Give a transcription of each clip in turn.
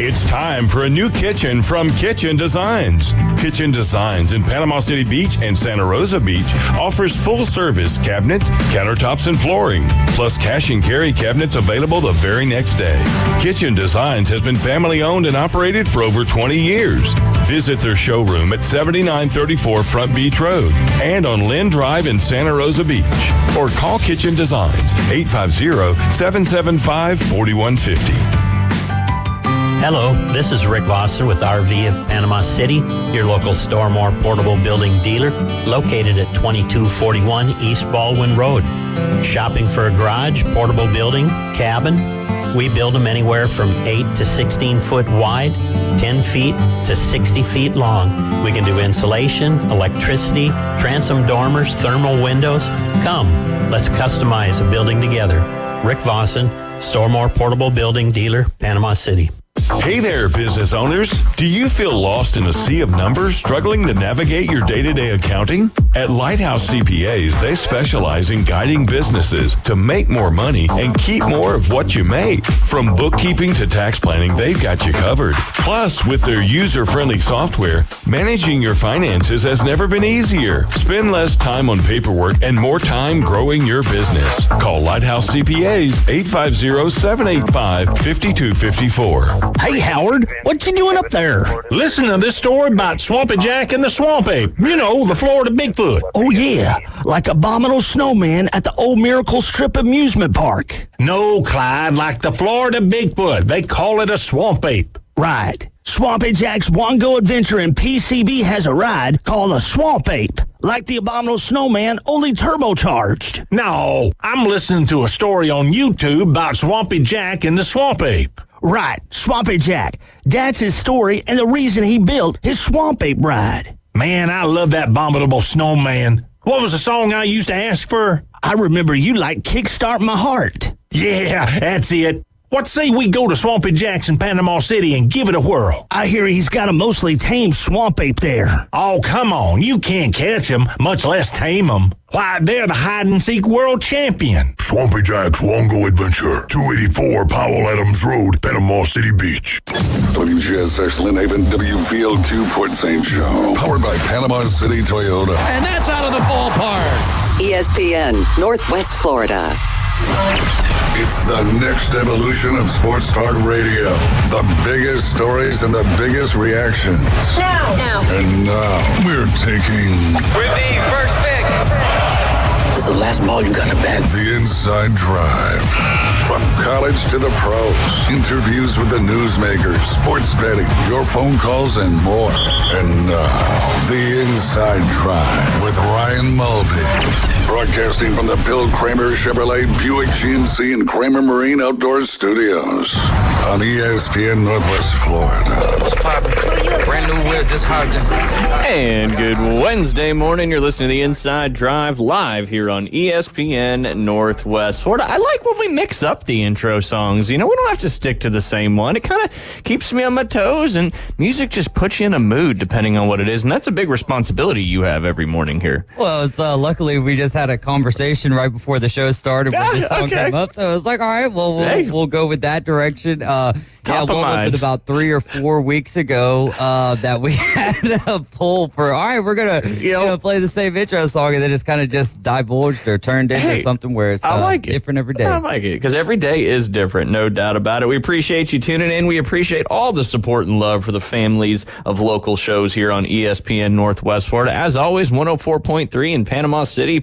It's time for a new kitchen from Kitchen Designs. Kitchen Designs in Panama City Beach and Santa Rosa Beach offers full-service cabinets, countertops, and flooring, plus cash and carry cabinets available the very next day. Kitchen Designs has been family-owned and operated for over 20 years. Visit their showroom at 7934 Front Beach Road and on Lynn Drive in Santa Rosa Beach. Or call Kitchen Designs, 850-775-4150. Hello, this is Rick Vossen with RV of Panama City, your local Stormore portable building dealer, located at 2241 East Baldwin Road. Shopping for a garage, portable building, cabin? We build them anywhere from 8 to 16 foot wide, 10 feet to 60 feet long. We can do insulation, electricity, transom dormers, thermal windows. Come, let's customize a building together. Rick Vossen, Stormore portable building dealer, Panama City. Hey there, business owners. Do you feel lost in a sea of numbers, struggling to navigate your day-to-day accounting? At Lighthouse CPAs, they specialize in guiding businesses to make more money and keep more of what you make. From bookkeeping to tax planning, they've got you covered. Plus, with their user-friendly software, managing your finances has never been easier. Spend less time on paperwork and more time growing your business. Call Lighthouse CPAs, 850-785-5254. Hey, Howard, what you doing up there? Listen to this story about Swampy Jack and the Swamp Ape. You know, the Florida Bigfoot. Oh, yeah, like Abominable Snowman at the Old Miracle Strip Amusement Park. No, Clyde, like the Florida Bigfoot. They call it a Swamp Ape. Right. Swampy Jack's One Go Adventure in PCB has a ride called a Swamp Ape, like the Abominable Snowman, only turbocharged. No, I'm listening to a story on YouTube about Swampy Jack and the Swamp Ape. Right, Swampy Jack. That's his story and the reason he built his Swamp Ape ride. Man, I love that Abominable Snowman. What was the song I used to ask for? I remember you like Kickstart My Heart. Yeah, that's it. What say we go to Swampy Jack's in Panama City and give it a whirl? I hear he's got a mostly tame swamp ape there. Oh, come on. You can't catch them, much less tame them. Why, they're the hide-and-seek world champion. Swampy Jack's One Go Adventure, 284 Powell Adams Road, Panama City Beach. WGSX Lynn Haven, WVLQ Port St. Joe. Powered by Panama City Toyota. And that's out of the ballpark. ESPN, Northwest Florida. It's the next evolution of sports talk radio. The biggest stories and the biggest reactions. Now. And now, we're taking... With the first pick. This is the last ball you got to bat. The Inside Drive. From college to the pros. Interviews with the newsmakers, sports betting, your phone calls, and more. And now, The Inside Drive with Ryan Mulvey. Broadcasting from the Bill Kramer Chevrolet Buick GMC and Kramer Marine Outdoor Studios on ESPN Northwest Florida. What's poppin'? Brand new whip, just hopped in. And good Wednesday morning. You're listening to The Inside Drive live here on ESPN Northwest Florida. I like when we mix up the intro songs. You know, we don't have to stick to the same one. It kind of keeps me on my toes, and music just puts you in a mood depending on what it is. And that's a big responsibility you have every morning here. Well, it's luckily we just had a conversation right before the show started when this song came up. So I was like, all right, well, we'll go with that direction. What was it, about 3 or 4 weeks ago that we had a poll for, all right, we're going to play the same intro song, and then it's kind of just divulged or turned into something where it's different every day. I like it because every day is different, no doubt about it. We appreciate you tuning in. We appreciate all the support and love for the families of local shows here on ESPN Northwest Florida. As always, 104.3 in Panama City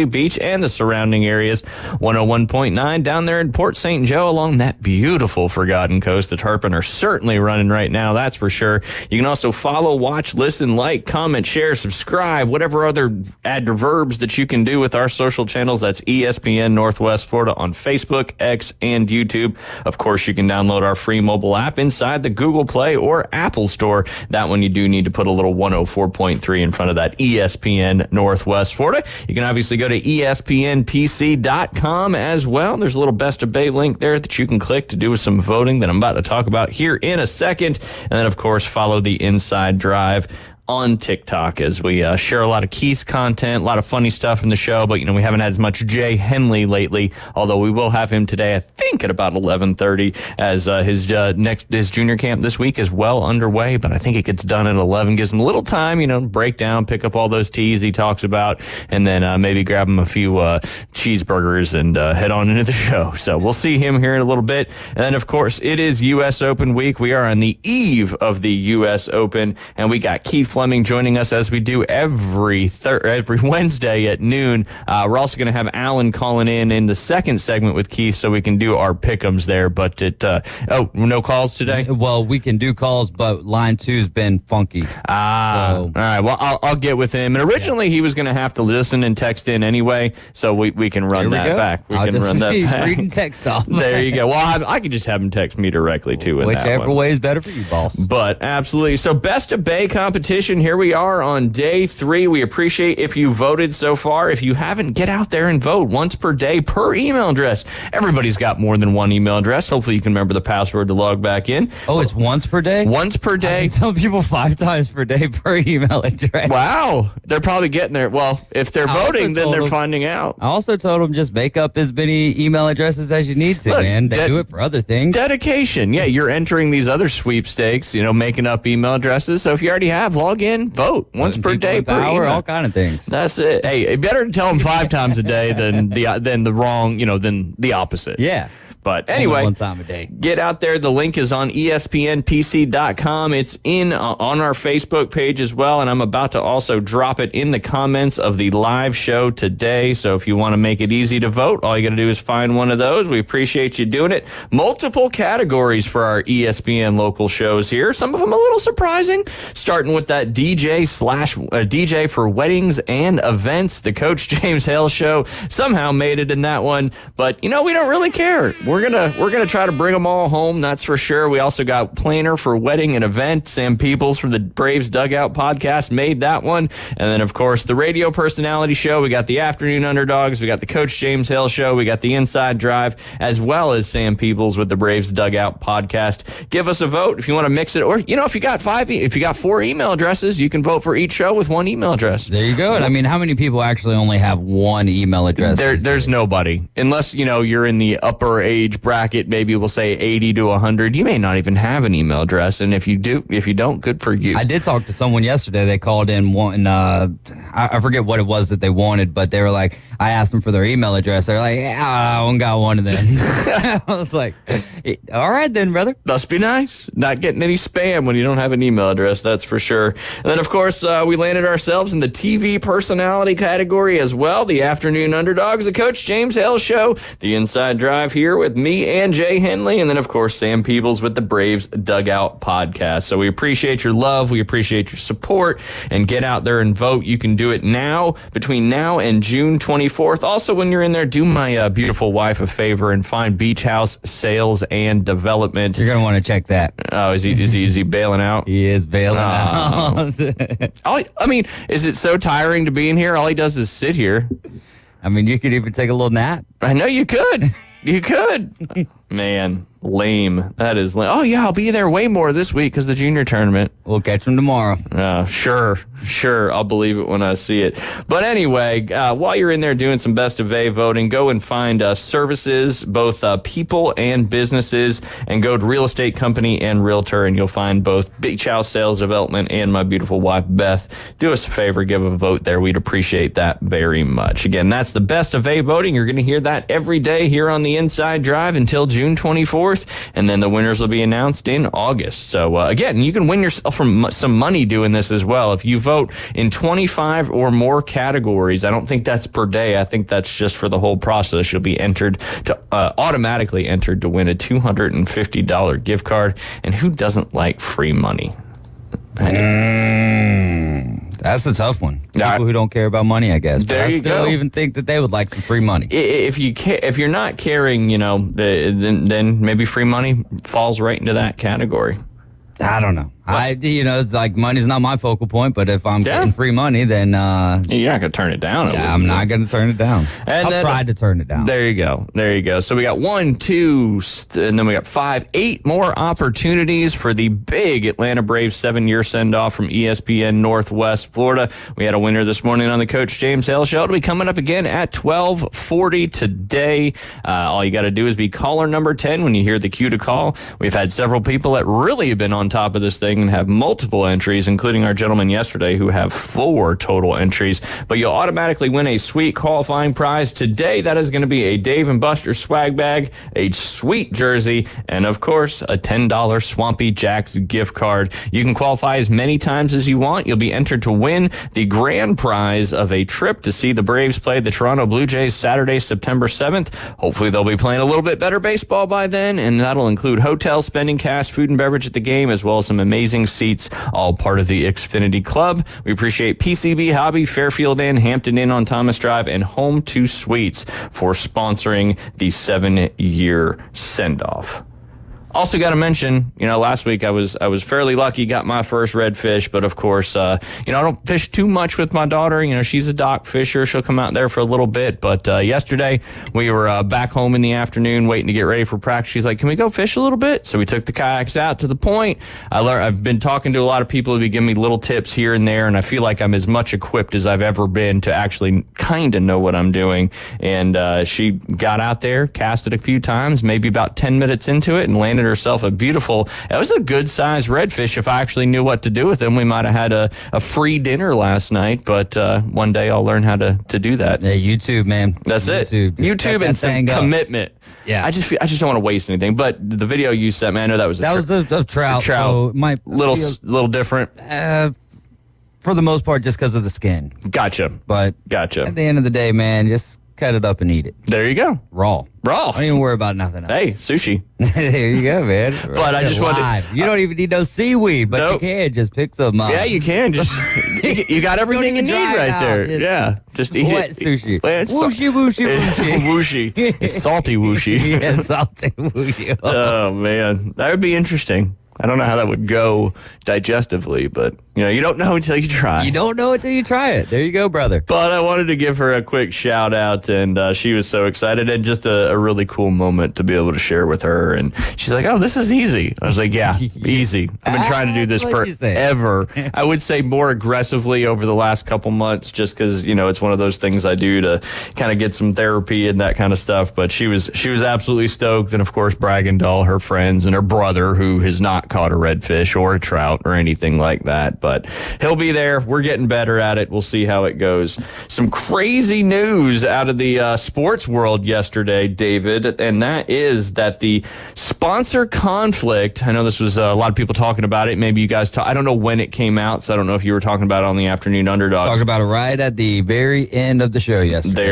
Beach, and the surrounding areas. 101.9 down there in Port St. Joe along that beautiful Forgotten Coast. The Tarpon are certainly running right now, that's for sure. You can also follow, watch, listen, like, comment, share, subscribe, whatever other adverbs that you can do with our social channels. That's ESPN Northwest Florida on Facebook, X, and YouTube. Of course, you can download our free mobile app inside the Google Play or Apple Store. That one you do need to put a little 104.3 in front of that, ESPN Northwest Florida. You can obviously go to ESPNPC.com as well. There's a little best debate link there that you can click to do some voting that I'm about to talk about here in a second. And then, of course, follow the Inside Drive on TikTok as we share a lot of Keith's content, a lot of funny stuff in the show. But, we haven't had as much Jay Henley lately, although we will have him today, I think, at about 11:30 as his junior camp this week is well underway. But I think it gets done at 11, gives him a little time, break down, pick up all those teas he talks about, and then maybe grab him a few cheeseburgers and head on into the show. So we'll see him here in a little bit. And then, of course, it is U.S. Open week. We are on the eve of the U.S. Open, and we got Keith Fleming joining us as we do every Wednesday at noon. We're also going to have Alan calling in the second segment with Keith so we can do our pick'ems there. But no calls today? Well, we can do calls, but line 2's been funky. All right. Well, I'll get with him. And originally he was going to have to listen and text in anyway, so we can run that back. I'll can run that back. Reading text off. There you go. Well, I could just have him text me directly too. Whichever way is better for you, boss. But absolutely. So Best of Bay competition. Here we are on day 3. We appreciate if you voted so far. If you haven't, get out there and vote once per day per email address. Everybody's got more than one email address. Hopefully you can remember the password to log back in. Oh, it's once per day? Once per day. I tell people 5 times per day per email address. Wow. They're probably getting there. Well, if they're voting, then they're finding out. I also told them just make up as many email addresses as you need to, man. They do it for other things. Dedication. Yeah, you're entering these other sweepstakes, making up email addresses. So if you already have, log in, vote once per day per email. email. All kind of things. That's it. Hey, better tell them 5 times a day than than the opposite. Yeah. But anyway, one time a day. Get out there. The link is on ESPNPC.com. It's on our Facebook page as well, and I'm about to also drop it in the comments of the live show today. So if you want to make it easy to vote, all you got to do is find one of those. We appreciate you doing it. Multiple categories for our ESPN local shows here. Some of them a little surprising, starting with that DJ for weddings and events. The Coach James Hale Show somehow made it in that one, but we don't really care. We're gonna try to bring them all home, that's for sure. We also got planner for wedding and event. Sam Peoples from the Braves Dugout podcast made that one. And then, of course, the radio personality show. We got the Afternoon Underdogs. We got the Coach James Hale Show. We got the Inside Drive, as well as Sam Peoples with the Braves Dugout podcast. Give us a vote if you want to mix it. Or, if you got 4 email addresses, you can vote for each show with one email address. There you go. And I mean, how many people actually only have one email address? There's nobody. Unless, you're in the upper age bracket, maybe we'll say 80 to 100. You may not even have an email address, and if you don't, good for you. I did talk to someone yesterday. They called in one. I forget what it was that they wanted, but they were like, I asked them for their email address. They're like, I don't got one of them. I was like, all right then, brother. Must be nice. Not getting any spam when you don't have an email address, that's for sure. And then, of course, we landed ourselves in the TV personality category as well. The Afternoon Underdogs, the Coach James Hale Show, the Inside Drive here with me and Jay Henley, and then, of course, Sam Peebles with the Braves Dugout podcast. So we appreciate your love. We appreciate your support, and get out there and vote. You can do it now, between now and June 24th. Also, when you're in there, do my beautiful wife a favor and find Beach House Sales and Development. You're going to want to check that. Oh, is he bailing out? He is bailing out. I mean, is it so tiring to be in here? All he does is sit here. I mean, you could even take a little nap. I know you could. You could. Man, lame. That is lame. Oh, yeah, I'll be there way more this week because the junior tournament. We'll catch them tomorrow. Sure. I'll believe it when I see it. But anyway, while you're in there doing some Best of A voting, go and find services, both people and businesses, and go to Real Estate Company and Realtor, and you'll find both Beach House Sales Development and my beautiful wife, Beth. Do us a favor, give a vote there. We'd appreciate that very much. Again, that's the Best of A voting. You're going to hear that every day here on the Inside Drive until June 24th, and then the winners will be announced in August. So again, you can win yourself some money doing this as well. If you vote in 25 or more categories, I don't think that's per day. I think that's just for the whole process. You'll be automatically entered to win a $250 gift card. And who doesn't like free money? That's a tough one. People who don't care about money, I guess. But I still even think that they would like some free money. If you're not caring, then maybe free money falls right into that category. I don't know. It's like money's not my focal point, but if I'm getting free money, then you're not gonna turn it down. Yeah, I'm not gonna turn it down. And I'll try to turn it down. There you go. So we got 1, 2, and then we got 5, 8 more opportunities for the big Atlanta Braves 7-year send-off from ESPN Northwest Florida. We had a winner this morning on the Coach James Hale Show. It'll be coming up again at 12:40 today. All you got to do is be caller number 10 when you hear the cue to call. We've had several people that really have been on top of this thing and have multiple entries, including our gentleman yesterday who have 4 total entries. But you'll automatically win a sweet qualifying prize today. That is going to be a Dave & Buster's swag bag, a sweet jersey, and of course, a $10 Swampy Jack's gift card. You can qualify as many times as you want. You'll be entered to win the grand prize of a trip to see the Braves play the Toronto Blue Jays Saturday, September 7th. Hopefully, they'll be playing a little bit better baseball by then, and that'll include hotel spending cash, food and beverage at the game, as well as some amazing seats, all part of the Xfinity Club. We appreciate PCB Hobby, Fairfield Inn, Hampton Inn on Thomas Drive, and Home 2 Suites for sponsoring the 7-year send-off. Also got to mention, last week I was fairly lucky, got my first redfish, but of course, I don't fish too much with my daughter. She's a dock fisher. She'll come out there for a little bit. But yesterday we were back home in the afternoon waiting to get ready for practice. She's like, can we go fish a little bit? So we took the kayaks out to the point. I've been talking to a lot of people who give me little tips here and there, and I feel like I'm as much equipped as I've ever been to actually kind of know what I'm doing. And she got out there, casted a few times, maybe about 10 minutes into it, and landed herself it was a good sized redfish. If I actually knew what to do with them, we might have had a free dinner last night, but one day I'll learn how to do that. Yeah, YouTube, man. That's YouTube and some commitment. Yeah. I just don't want to waste anything, but the video you sent, man, I know that was a trout. So little different. For the most part, just because of the skin. Gotcha. But at the end of the day, man, just cut it up and eat it. There you go. Raw. Don't even worry about nothing else. Hey, sushi. There you go, man. But I just wanted you don't even need no seaweed, but you can just pick some. Yeah, you can. Just you got everything you need right there. Yeah, just eat wet it. Sushi. Wooshy. Wooshy. It's salty wooshy. Yeah, salty wooshy. Oh man, that would be interesting. I don't know how that would go digestively, but you don't know until you try. You don't know until you try it. There you go, brother. But I wanted to give her a quick shout out, and she was so excited, and just a really cool moment to be able to share with her. And she's like, "Oh, this is easy." I was like, "Yeah, easy. I've been trying to do this forever." I would say more aggressively over the last couple months, just because it's one of those things I do to kind of get some therapy and that kind of stuff. But she was absolutely stoked, and of course, bragging to all her friends and her brother, who has not caught a redfish or a trout or anything like that. But he'll be there. We're getting better at it. We'll see how it goes. Some crazy news out of the sports world yesterday, David, and that is that the sponsor conflict, I know this was a lot of people talking about it. Maybe you guys I don't know when it came out, so I don't know if you were talking about it on the Afternoon Underdogs. Talked about it right at the very end of the show yesterday.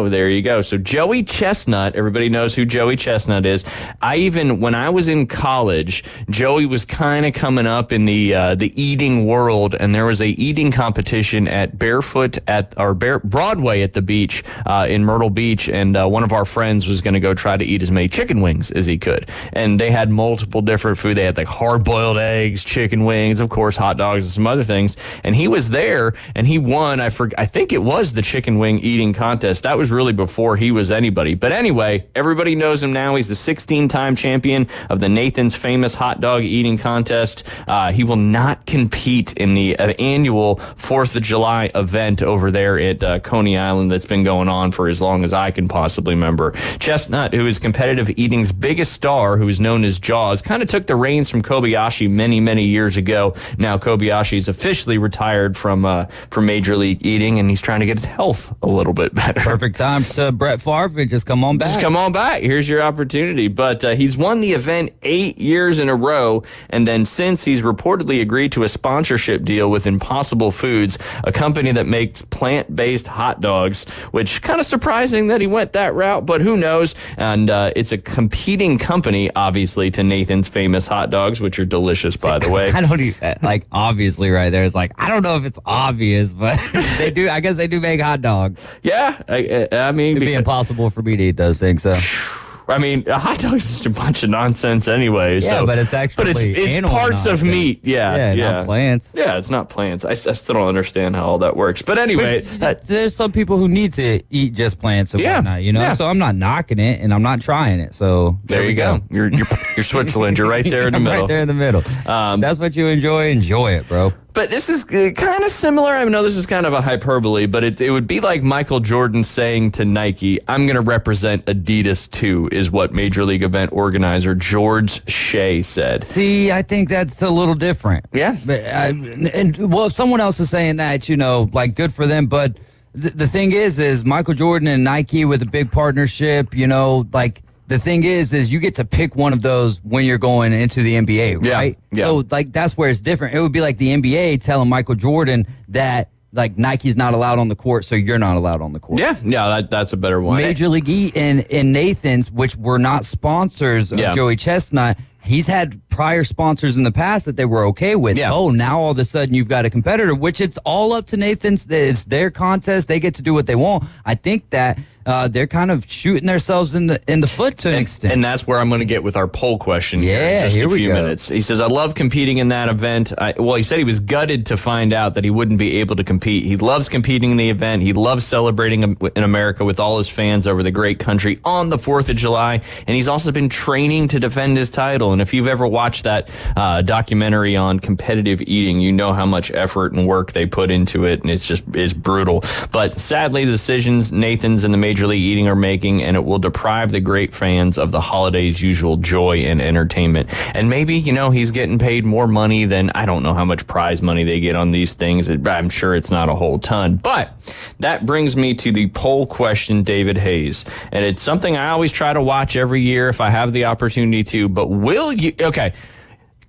There you go. So Joey Chestnut, everybody knows who Joey Chestnut is. When I was in college, Joey was kind of coming up in the eating world, and there was a eating competition at Broadway at the beach in Myrtle Beach, and one of our friends was going to go try to eat as many chicken wings as he could, and they had multiple different food. They had like hard-boiled eggs, chicken wings, of course, hot dogs, and some other things, and he was there, and he won. I think it was the chicken wing eating contest. That was really before he was anybody, but anyway, everybody knows him now. He's the 16-time champion of the Nathan's Famous Hot Dog Eating Contest. He will not compete in the annual 4th of July event over there at Coney Island that's been going on for as long as I can possibly remember. Chestnut, who is competitive eating's biggest star, who is known as Jaws, kind of took the reins from Kobayashi many, many years ago. Now Kobayashi is officially retired from Major League Eating, and he's trying to get his health a little bit better. Perfect time to Brett Favre. Just come on back. Just come on back. Here's your opportunity. But he's won the event 8 years in a row, and then since he's reportedly agreed to a sponsorship deal with Impossible Foods, a company that makes plant-based hot dogs, which kind of surprising that he went that route, but who knows? And it's a competing company, obviously, to Nathan's Famous Hot Dogs, which are delicious, by the way. I don't even, obviously right there. It's like, I don't know if it's obvious, but they do. I guess they do make hot dogs. Yeah. I mean, it'd be impossible for me to eat those things, so. I mean, a hot dog is just a bunch of nonsense anyway. Yeah, so, but it's actually it's parts of meat. Yeah, not plants. Yeah, it's not plants. I still don't understand how all that works. But anyway, there's some people who need to eat just plants and whatnot, you know. Yeah. So I'm not knocking it, and I'm not trying it. So there you go. You're Switzerland. You're right there in the middle. Right there in the middle. That's what you enjoy. Enjoy it, bro. But this is kind of similar. I know this is kind of a hyperbole, but it would be like Michael Jordan saying to Nike, I'm going to represent Adidas too, is what Major League event organizer George Shea said. See, I think that's a little different. Yeah. But, if someone else is saying that, like good for them. But the thing is Michael Jordan and Nike with a big partnership, like, the thing is you get to pick one of those when you're going into the NBA, right? Yeah. So, like, that's where it's different. It would be like the NBA telling Michael Jordan that, like, Nike's not allowed on the court, so you're not allowed on the court. Yeah, that's a better one. Major League and Nathan's, which were not sponsors of Joey Chestnut, he's had prior sponsors in the past that they were okay with. Yeah. Oh, now all of a sudden you've got a competitor, which it's all up to Nathan's. It's their contest. They get to do what they want. I think that they're kind of shooting themselves in the foot to an extent. And that's where I'm going to get with our poll question here in just a few minutes. He says, I love competing in that event. He said he was gutted to find out that he wouldn't be able to compete. He loves competing in the event. He loves celebrating in America with all his fans over the great country on the 4th of July. And he's also been training to defend his title. And if you've ever watched that documentary on competitive eating, you know how much effort and work they put into it. And it's brutal. But sadly, the decisions Nathan's and the Major League Eating are making, and it will deprive the great fans of the holiday's usual joy and entertainment. And maybe, he's getting paid more money than, I don't know how much prize money they get on these things. I'm sure it's not a whole ton. But that brings me to the poll question, David Hayes. And it's something I always try to watch every year if I have the opportunity to. But will you... Okay.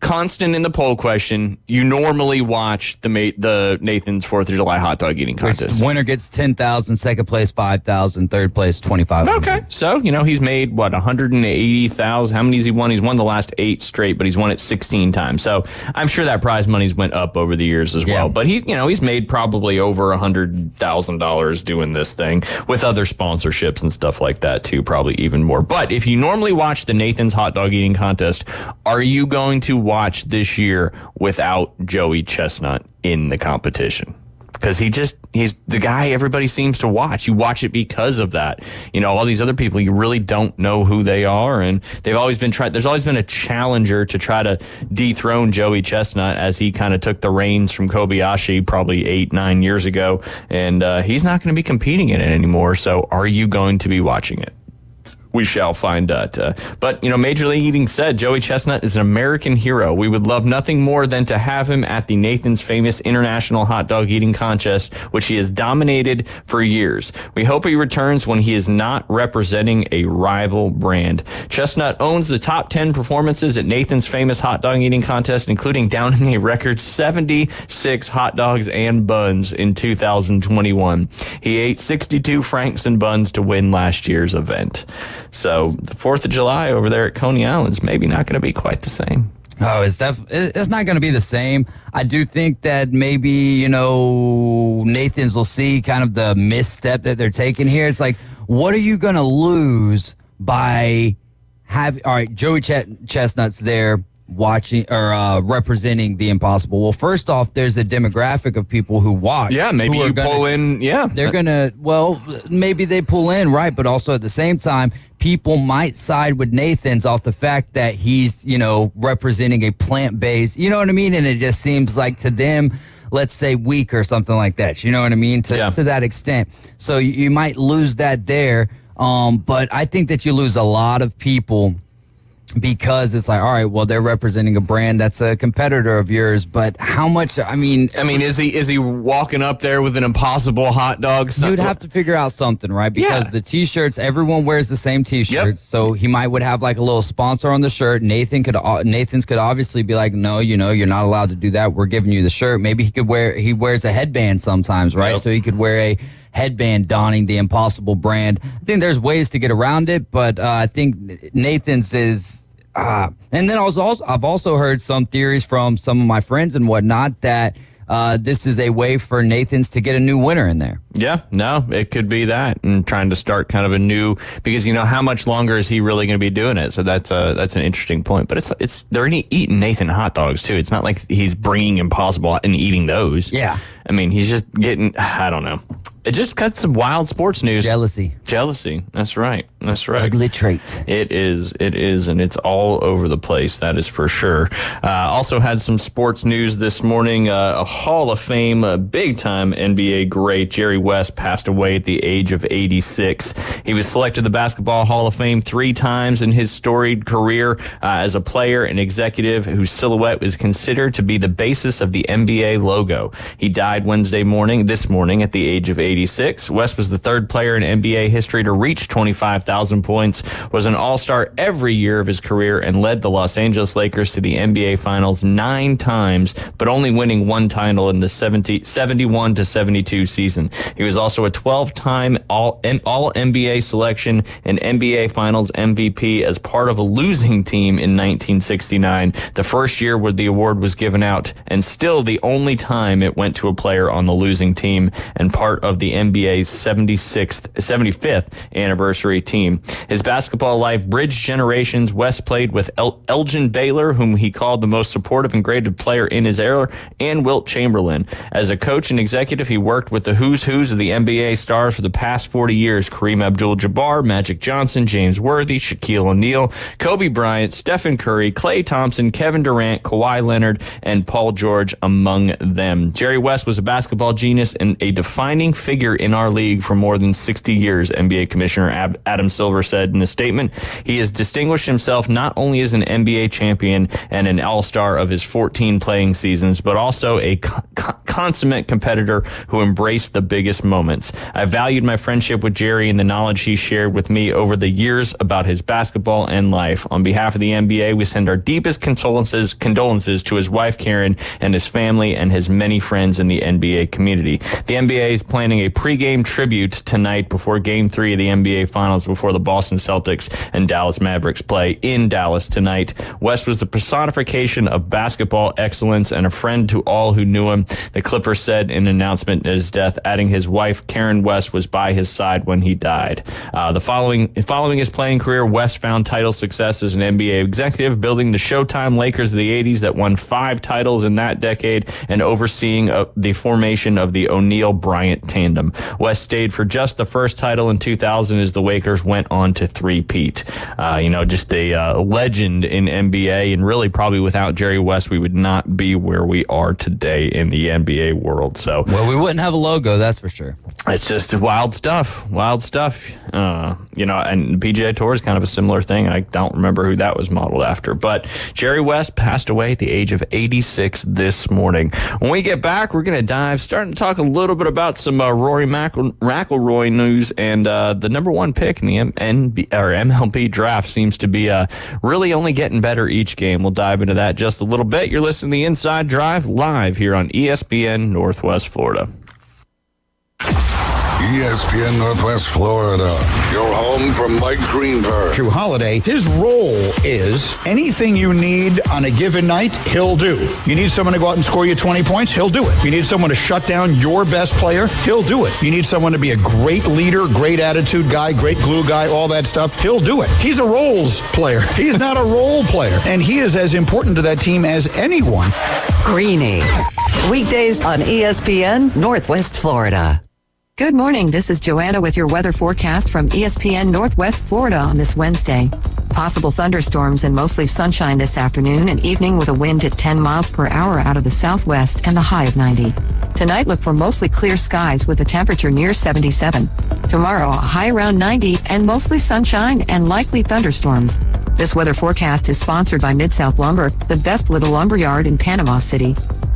Constant in the poll question, you normally watch the Nathan's 4th of July hot dog eating contest. Winner gets 10,000, second place 5,000, third place 25,000. Okay, so he's made 180,000. How many has he won? He's won the last 8 straight, but he's won it 16 times. So I'm sure that prize money's went up over the years as well. But he's made probably over $100,000 doing this thing with other sponsorships and stuff like that too, probably even more. But if you normally watch the Nathan's hot dog eating contest, are you going to watch this year without Joey Chestnut in the competition? Because he's the guy everybody seems to watch. You watch it because of that. All these other people, you really don't know who they are, and they've always been there's always been a challenger to try to dethrone Joey Chestnut as he kind of took the reins from Kobayashi probably 8-9 years ago, and he's not going to be competing in it anymore. So are you going to be watching it? We shall find out. But, Major League Eating said Joey Chestnut is an American hero. We would love nothing more than to have him at the Nathan's famous International Hot Dog Eating Contest, which he has dominated for years. We hope he returns when he is not representing a rival brand. Chestnut owns the top 10 performances at Nathan's famous hot dog eating contest, including downing a record 76 hot dogs and buns in 2021. He ate 62 franks and buns to win last year's event. So the 4th of July over there at Coney Island is maybe not going to be quite the same. Oh, it's not going to be the same. I do think that maybe, Nathan's will see kind of the misstep that they're taking here. It's like, what are you going to lose by all right, Joey Chestnut's there watching or representing the impossible. Well, first off, there's a demographic of people who watch. Yeah, maybe you pull in. Yeah, they're maybe they pull in, right? But also at the same time, people might side with Nathan's off the fact that he's, representing a plant-based, you know what I mean? And it just seems like to them, let's say weak or something like that. You know what I mean? To that extent. So you might lose that there. But I think that you lose a lot of people because it's like, all right, well, they're representing a brand that's a competitor of yours, but how much, I mean, is he walking up there with an impossible hot dog? You'd have to figure out something, right? Because the t-shirts, everyone wears the same t-shirts. So he would have like a little sponsor on the shirt. Nathan's could obviously be like, no, you're not allowed to do that. We're giving you the shirt. Maybe he wears a headband sometimes, right? So he could wear a headband donning the Impossible brand. I think there's ways to get around it, but I think Nathan's is and then I've also heard some theories from some of my friends and whatnot that this is a way for Nathan's to get a new winner in there. Yeah, no, it could be that, and trying to start kind of a new, because how much longer is he really going to be doing it? So that's an interesting point. But they're eating Nathan hot dogs too. It's not like he's bringing Impossible and eating those. Yeah, I mean, he's just getting, I don't know. It just cuts some wild sports news. Jealousy. That's right. Ugly trait. It is, and it's all over the place. That is for sure. Also had some sports news this morning. A Hall of Fame, big-time NBA great, Jerry West, passed away at the age of 86. He was selected to the Basketball Hall of Fame 3 times in his storied career as a player and executive whose silhouette was considered to be the basis of the NBA logo. He died this morning at the age of 86. West was the 3rd player in NBA history to reach 25,000 points, was an all-star every year of his career, and led the Los Angeles Lakers to the NBA Finals 9 times, but only winning 1 title in the 71-72 season. He was also a 12-time All-NBA selection and NBA Finals MVP as part of a losing team in 1969, the first year where the award was given out, and still the only time it went to a player on the losing team, and part of the NBA's 75th anniversary team. His basketball life bridged generations. West played with Elgin Baylor, whom he called the most supportive and graded player in his era, and Wilt Chamberlain. As a coach and executive, he worked with the who's who's of the NBA stars for the past 40 years: Kareem Abdul-Jabbar, Magic Johnson, James Worthy, Shaquille O'Neal, Kobe Bryant, Stephen Curry, Klay Thompson, Kevin Durant, Kawhi Leonard, and Paul George among them. Jerry West was a basketball genius and a defining figure in our league for more than 60 years, NBA Commissioner Adam Silver said in a statement. He has distinguished himself not only as an NBA champion and an all-star of his 14 playing seasons, but also a consummate competitor who embraced the biggest moments. I valued my friendship with Jerry and the knowledge he shared with me over the years about his basketball and life. On behalf of the NBA, we send our deepest condolences to his wife, Karen, and his family and his many friends in the NBA community. The NBA is planning a pregame tribute tonight before Game 3 of the NBA Finals, before the Boston Celtics and Dallas Mavericks play in Dallas tonight. West was the personification of basketball excellence and a friend to all who knew him. The Clippers said in an announcement at his death, adding his wife, Karen West, was by his side when he died. Following his playing career, West found title success as an NBA executive, building the Showtime Lakers of the 80s that won 5 titles in that decade, and overseeing the formation of the O'Neal-Bryant tandem. West stayed for just the first title in 2000 as the Lakers went on to three-peat. Just a legend in NBA, and really probably without Jerry West, we would not be where we are today in the NBA world. So, well, we wouldn't have a logo, that's for sure. It's just wild stuff. And PGA Tour is kind of a similar thing. I don't remember who that was modeled after, but Jerry West passed away at the age of 86 this morning. When we get back, we're going to starting to talk a little bit about some Rory McIlroy news, and the number 1 pick in the MLB draft seems to be really only getting better each game. We'll dive into that just a little bit. You're listening to the Inside Drive live here on ESPN Northwest Florida. ESPN Northwest Florida, your home for Mike Greenberg. Drew Holiday, his role is anything you need on a given night, he'll do. You need someone to go out and score you 20 points, he'll do it. You need someone to shut down your best player, he'll do it. You need someone to be a great leader, great attitude guy, great glue guy, all that stuff, he'll do it. He's a roles player. He's not a role player. And he is as important to that team as anyone. Greeny. Weekdays on ESPN Northwest Florida. Good morning. This is Joanna with your weather forecast from ESPN Northwest Florida on this Wednesday. Possible thunderstorms and mostly sunshine this afternoon and evening with a wind at 10 miles per hour out of the southwest and a high of 90. Tonight, look for mostly clear skies with a temperature near 77. Tomorrow, a high around 90 and mostly sunshine and likely thunderstorms. This weather forecast is sponsored by Mid-South Lumber, the best little lumberyard in Panama City.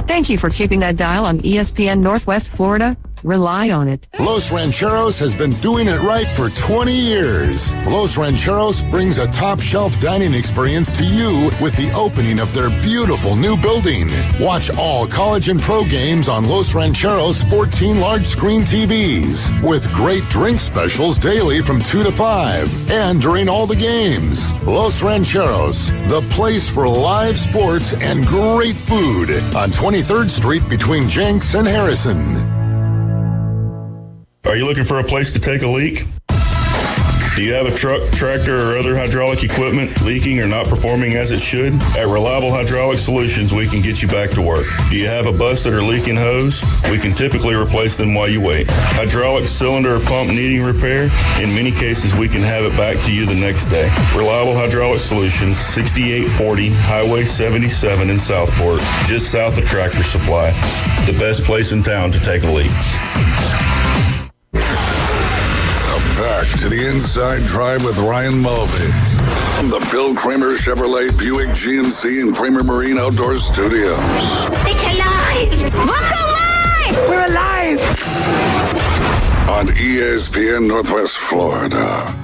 Thank you for keeping that dial on ESPN Northwest Florida. Rely on it. Los Rancheros has been doing it right for 20 years. Los Rancheros brings a top-shelf dining experience to you with the opening of their beautiful new building. Watch all college and pro games on Los Rancheros' 14 large-screen TVs with great drink specials daily from 2 to 5 and during all the games. Los Rancheros, the place for live sports and great food on 23rd Street between Jenks and Harrison. Are you looking for a place to take a leak? Do you have a truck, tractor, or other hydraulic equipment leaking or not performing as it should? At Reliable Hydraulic Solutions, we can get you back to work. Do you have a busted or leaking hose? We can typically replace them while you wait. Hydraulic cylinder or pump needing repair? In many cases, we can have it back to you the next day. Reliable Hydraulic Solutions, 6840 Highway 77 in Southport, just south of Tractor Supply. The best place in town to take a leak. Back to the Inside Drive with Ryan Mulvey from the Bill Kramer Chevrolet Buick GMC and Kramer Marine Outdoor Studios. It's alive! Look alive! We're alive! On ESPN Northwest Florida.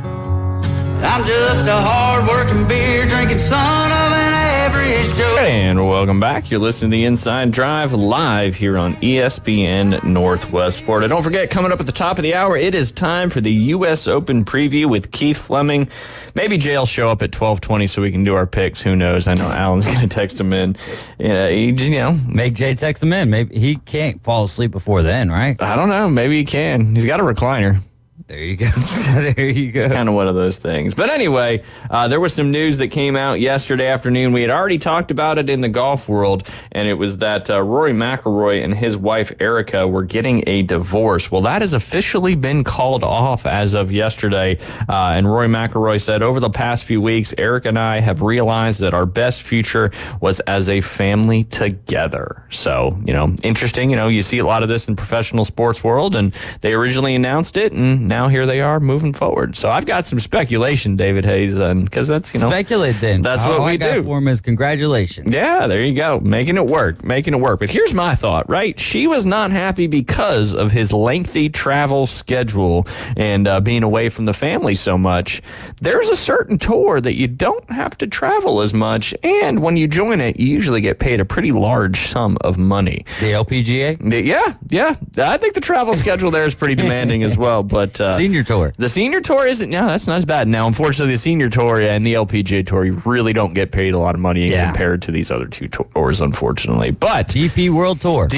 I'm just a hard-working, beer-drinking son of an average Joe. And welcome back. You're listening to the Inside Drive live here on ESPN Northwest Florida. Don't forget, coming up at the top of the hour, it is time for the U.S. Open preview with Keith Fleming. Maybe Jay will show up at 12:20 so we can do our picks. Who knows? I know Alan's going to text him in. Make Jay text him in. Maybe he can't fall asleep before then, right? I don't know. Maybe he can. He's got a recliner. There you go. There you go. It's kind of one of those things. But anyway, there was some news that came out yesterday afternoon. We had already talked about it in the golf world, and it was that Rory McIlroy and his wife Erica were getting a divorce. Well, that has officially been called off as of yesterday. And Rory McIlroy said, over the past few weeks, Erica and I have realized that our best future was as a family together. So, interesting. You see a lot of this in professional sports world, and they originally announced it, and now here they are moving forward. So I've got some speculation, David Hayes, because that's, Speculate then. That's what we do. For him is congratulations. Yeah, there you go. Making it work. But here's my thought, right? She was not happy because of his lengthy travel schedule and being away from the family so much. There's a certain tour that you don't have to travel as much, and when you join it, you usually get paid a pretty large sum of money. The LPGA? Yeah. I think the travel schedule there is pretty demanding as well, but Senior Tour. The Senior Tour isn't, that's not as bad. Now, unfortunately, the Senior Tour and the LPGA Tour, you really don't get paid a lot of money compared to these other two tours, unfortunately. But DP World Tour.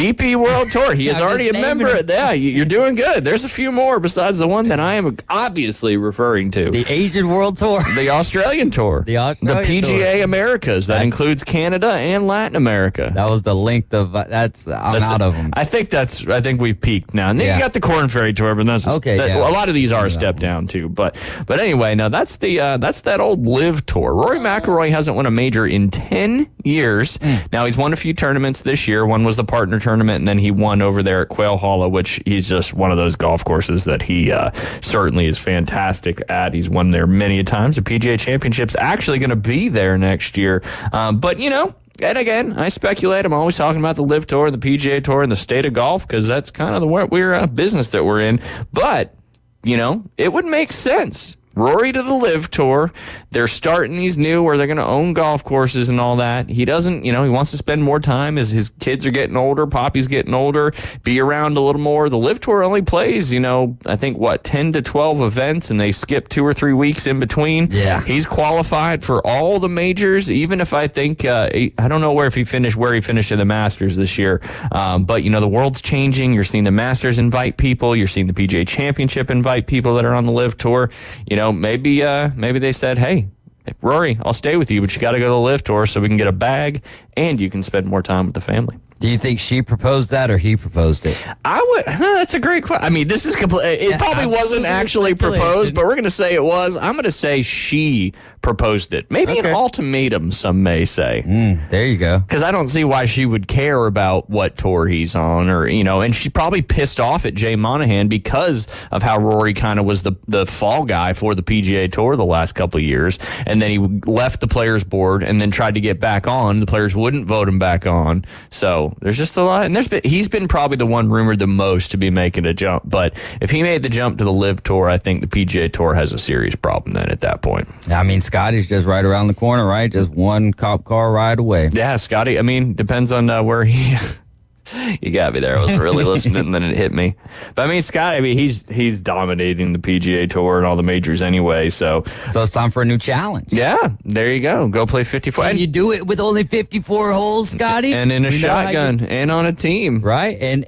He is already a member. Yeah, you're doing good. There's a few more besides the one that I am obviously referring to. The Asian World Tour. The Australian Tour. The PGA Tour. Americas. That includes Canada and Latin America. That was the length of, I'm out of them. I think we've peaked now. And then you got the Korn Ferry Tour, but that's a lot of these are a step down too. But anyway, now that's that old Live Tour. Rory McIlroy hasn't won a major in 10 years. Now he's won a few tournaments this year. One was the partner tournament, and then he won over there at Quail Hollow, which he's just one of those golf courses that he certainly is fantastic at. He's won there many a times. The PGA Championship's actually going to be there next year. But and again, I speculate. I'm always talking about the Live Tour, the PGA Tour, and the state of golf because that's kind of the business that we're in. But it would make sense. Rory to the Live Tour. They're starting these new where they're going to own golf courses and all that. He doesn't, he wants to spend more time as his kids are getting older. Poppy's getting older. Be around a little more. The Live Tour only plays, I think 10 to 12 events, and they skip 2 or 3 weeks in between. Yeah. He's qualified for all the majors, even if I think, I don't know where he finished in the Masters this year. But, the world's changing. You're seeing the Masters invite people. You're seeing the PGA Championship invite people that are on the Live Tour. Maybe they said, hey, Rory, I'll stay with you, but you got to go to the Live Tour so we can get a bag and you can spend more time with the family. Do you think she proposed that or he proposed it? That's a great question. I mean, this is complete. It probably wasn't actually proposed, but we're going to say it was. I'm going to say she proposed it. Maybe an ultimatum, some may say. There you go. Because I don't see why she would care about what tour he's on, or and she's probably pissed off at Jay Monahan because of how Rory kind of was the fall guy for the PGA Tour the last couple of years, and then he left the Players Board and then tried to get back on. The players wouldn't vote him back on, so. So there's just a lot. And he's been probably the one rumored the most to be making a jump. But if he made the jump to the LIV Tour, I think the PGA Tour has a serious problem then at that point. I mean, Scotty's just right around the corner, right? Just one cop car ride away. Yeah, Scotty. I mean, depends on where he... You got me there. I was really listening, and then it hit me. But I mean, Scott, he's dominating the PGA Tour and all the majors anyway. So it's time for a new challenge. Yeah, there you go. Go play 54. Can you do it with only 54 holes, Scotty? And in a shotgun and on a team, right? And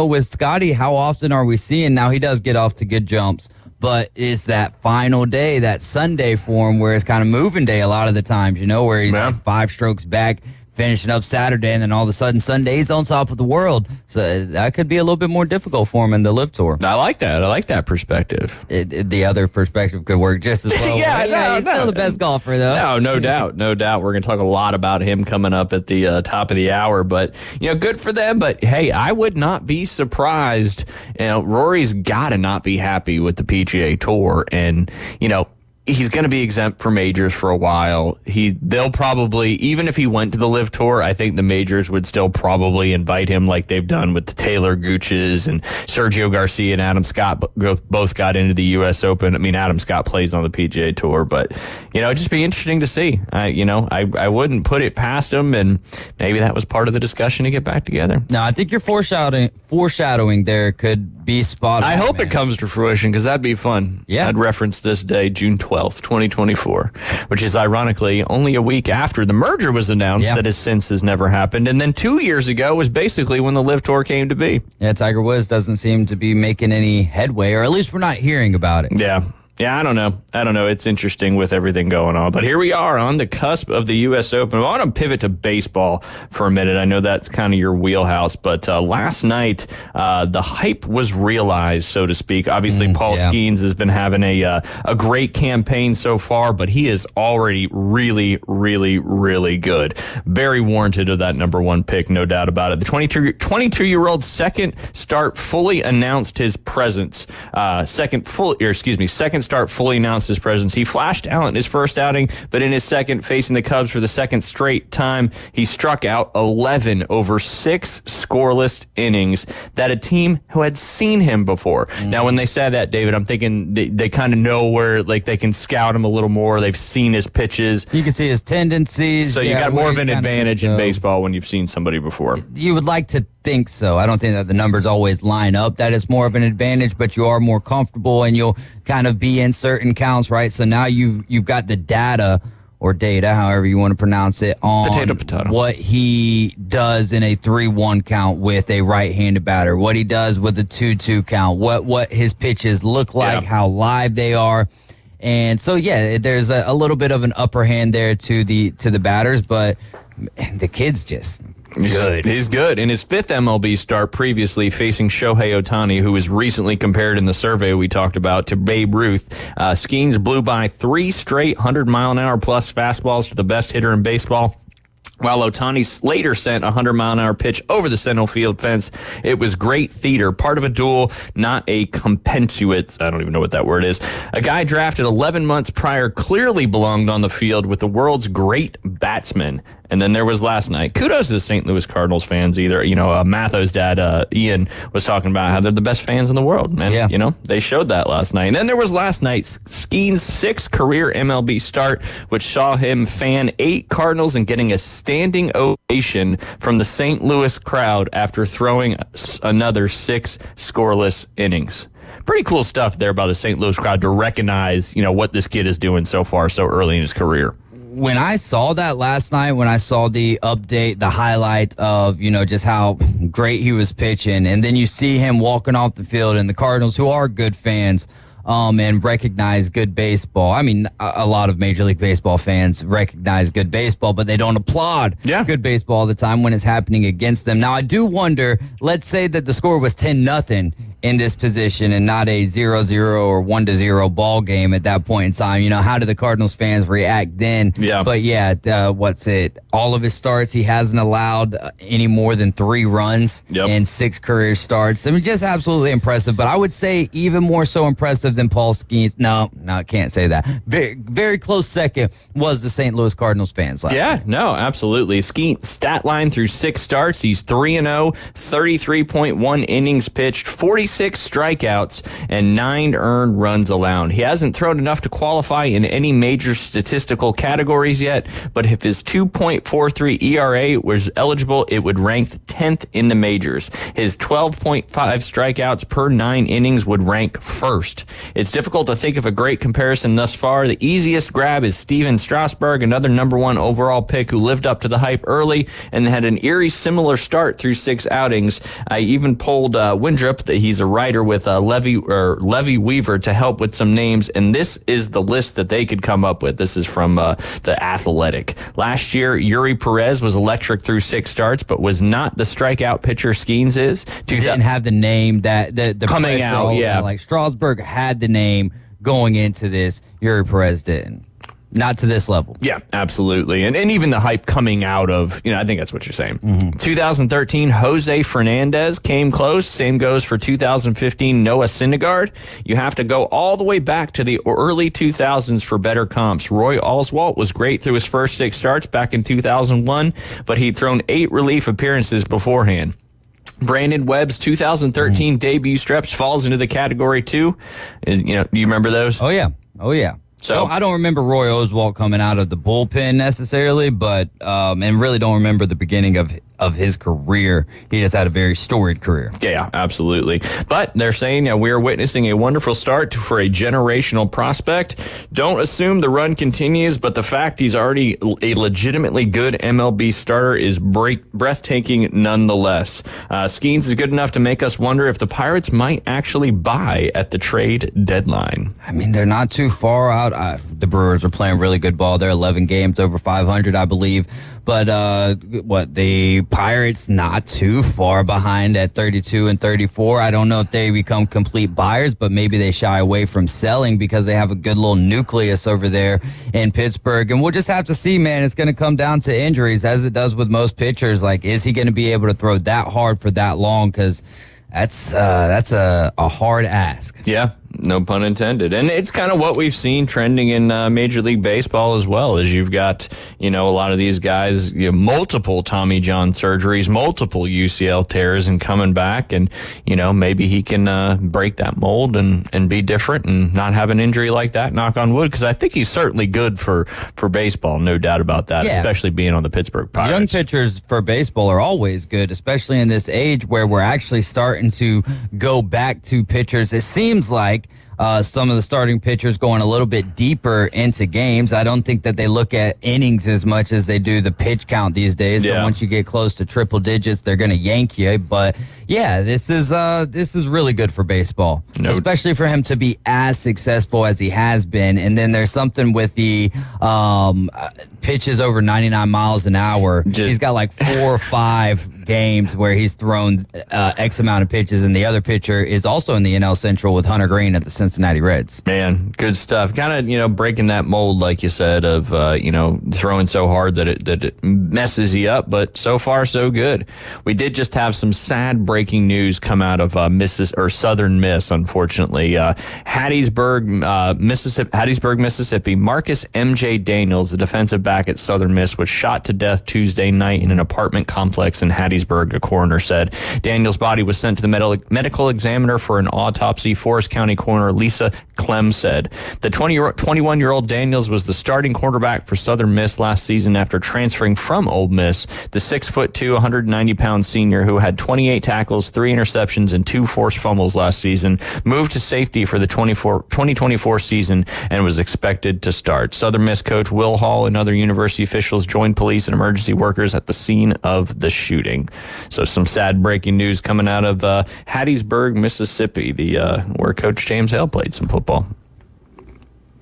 with Scotty, how often are we seeing now? He does get off to good jumps. But it's that final day, that Sunday for him, where it's kind of moving day a lot of the times, where he's like 5 strokes back, finishing up Saturday, and then all of a sudden Sunday's on top of the world. So that could be a little bit more difficult for him in the LIV Tour. I like that. I like that perspective. The other perspective could work just as well. He's still the best golfer, though. No doubt. No doubt. We're going to talk a lot about him coming up at the top of the hour. But, good for them. But, hey, I would not be surprised. Rory's got to not be happy with the PGA Tour. And, he's going to be exempt from majors for a while. They'll probably, even if he went to the LIV Tour, I think the majors would still probably invite him like they've done with the Taylor Gooches and Sergio Garcia and Adam Scott both got into the U.S. Open. I mean, Adam Scott plays on the PGA Tour, but, it'd just be interesting to see. I wouldn't put it past him, and maybe that was part of the discussion to get back together. No, I think your foreshadowing there could be spot on. I hope it comes to fruition, because that'd be fun. Yeah. I'd reference this day, June 12th, 2024, which is ironically only a week after the merger was announced that has never happened. And then 2 years ago was basically when the LIV Tour came to be. Yeah, Tiger Woods doesn't seem to be making any headway, or at least we're not hearing about it. Yeah. Yeah, I don't know. It's interesting with everything going on. But here we are on the cusp of the U.S. Open. I want to pivot to baseball for a minute. I know that's kind of your wheelhouse. But last night, the hype was realized, so to speak. Obviously, Paul Skeens has been having a great campaign so far, but he is already really, really, really good. Very warranted of that number one pick, no doubt about it. The 22-year-old second start fully announced his presence. Second start fully announced his presence. He flashed talent in his first outing, but in his second, facing the Cubs for the second straight time, he struck out 11 over 6 scoreless innings that a team who had seen him before. Now, when they said that, David, I'm thinking they kind of know where they can scout him a little more. They've seen his pitches. You can see his tendencies. So you got more of an advantage in baseball when you've seen somebody before. You would like to think so. I don't think that the numbers always line up. That is more of an advantage, but you are more comfortable and you'll kind of be in certain counts, right? So now you've got the data, however you want to pronounce it, on potato. What he does in a 3-1 count with a right-handed batter, what he does with a 2-2 count, what his pitches look like, how live they are. And so, there's a little bit of an upper hand there to the batters, but the kid's just good. He's good. In his 5th MLB start previously facing Shohei Ohtani, who was recently compared in the survey we talked about to Babe Ruth, Skeens blew by 3 straight 100-mile-an-hour plus fastballs to the best hitter in baseball. While Ohtani later sent a 100-mile-an-hour pitch over the center field fence. It was great theater, part of a duel, not a compensate. I don't even know what that word is. A guy drafted 11 months prior clearly belonged on the field with the world's great batsman. And then there was last night. Kudos to the St. Louis Cardinals fans either. Matthew's dad, Ian, was talking about how they're the best fans in the world. And, they showed that last night. And then there was last night, Skeens' 6th career MLB start, which saw him fan 8 Cardinals and getting a standing ovation from the St. Louis crowd after throwing another 6 scoreless innings. Pretty cool stuff there by the St. Louis crowd to recognize, what this kid is doing so far so early in his career. When I saw that last night, when I saw the update, the highlight of, just how great he was pitching, and then you see him walking off the field, and the Cardinals, who are good fans, and recognize good baseball. I mean, a lot of Major League Baseball fans recognize good baseball, but they don't applaud good baseball all the time when it's happening against them. Now, I do wonder, let's say that the score was 10-0, in this position and not a 0-0 or 1-0 ball game at that point in time. How do the Cardinals fans react then? Yeah. But all of his starts, he hasn't allowed any more than 3 runs in 6 career starts. I mean, just absolutely impressive. But I would say even more so impressive than Paul Skeens. No, I can't say that. Very, very close second was the St. Louis Cardinals fans last night. No, absolutely. Skeens stat line through 6 starts. He's 3-0, 33.1 innings pitched, 46 strikeouts, and 9 earned runs allowed. He hasn't thrown enough to qualify in any major statistical categories yet, but if his 2.43 ERA was eligible, it would rank 10th in the majors. His 12.5 strikeouts per 9 innings would rank 1st. It's difficult to think of a great comparison thus far. The easiest grab is Steven Strasburg, another number 1 overall pick who lived up to the hype early and had an eerie similar start through 6 outings. I even polled Windrop, that he's a writer with Levy Weaver, to help with some names, and this is the list that they could come up with. This is from The Athletic. Last year, Yuri Perez was electric through 6 starts, but was not the strikeout pitcher Skeens is. He didn't have the name that the coming out, like Strasburg had the name going into this. Yuri Perez didn't. Not to this level. Yeah, absolutely. And even the hype coming out of, I think that's what you're saying. 2013, Jose Fernandez came close. Same goes for 2015, Noah Syndergaard. You have to go all the way back to the early 2000s for better comps. Roy Oswalt was great through his first 6 starts back in 2001, but he'd thrown 8 relief appearances beforehand. Brandon Webb's 2013 debut stretch falls into the category too. Do you remember those? Oh, yeah. So I don't remember Roy Oswalt coming out of the bullpen necessarily, but and really don't remember the beginning of his career. He just had a very storied career. Yeah, absolutely. But they're saying we're witnessing a wonderful start for a generational prospect. Don't assume the run continues, but the fact he's already a legitimately good MLB starter is breathtaking nonetheless. Skeens is good enough to make us wonder if the Pirates might actually buy at the trade deadline. I mean, they're not too far out. The Brewers are playing really good ball. They're 11 games over 500, I believe. But the Pirates not too far behind at 32 and 34. I don't know if they become complete buyers, but maybe they shy away from selling because they have a good little nucleus over there in Pittsburgh. And we'll just have to see, man. It's going to come down to injuries, as it does with most pitchers. Like, is he going to be able to throw that hard for that long? Because that's a hard ask. Yeah. No pun intended. And it's kind of what we've seen trending in Major League Baseball as well, as you've got, a lot of these guys, multiple Tommy John surgeries, multiple UCL tears and coming back. And, maybe he can break that mold and be different and not have an injury like that, knock on wood, because I think he's certainly good for baseball, no doubt about that, especially being on the Pittsburgh Pirates. Young pitchers for baseball are always good, especially in this age where we're actually starting to go back to pitchers. It seems like some of the starting pitchers going a little bit deeper into games. I don't think that they look at innings as much as they do the pitch count these days. So once you get close to triple digits, they're going to yank you. But yeah, this is really good for baseball, especially for him to be as successful as he has been. And then there's something with the pitches over 99 miles an hour. He's got like 4 or 5 games where he's thrown X amount of pitches, and the other pitcher is also in the NL Central with Hunter Green at the Cincinnati Reds. Man, good stuff. Kind of, breaking that mold, like you said, of, throwing so hard that it messes you up. But so far, so good. We did just have some sad breaking news come out of Southern Miss, unfortunately. Hattiesburg, Mississippi. Marcus M.J. Daniels, the defensive back at Southern Miss, was shot to death Tuesday night in an apartment complex in Hattiesburg, a coroner said. Daniels' body was sent to the medical examiner for an autopsy. Forest County coroner Lisa Clem said. The 21-year-old Daniels was the starting quarterback for Southern Miss last season after transferring from Ole Miss. The 6'2", 190-pound senior, who had 28 tackles, 3 interceptions, and 2 forced fumbles last season, moved to safety for the 2024 season and was expected to start. Southern Miss coach Will Hall and other university officials joined police and emergency workers at the scene of the shooting. So some sad breaking news coming out of Hattiesburg, Mississippi, where Coach James Hale played some football.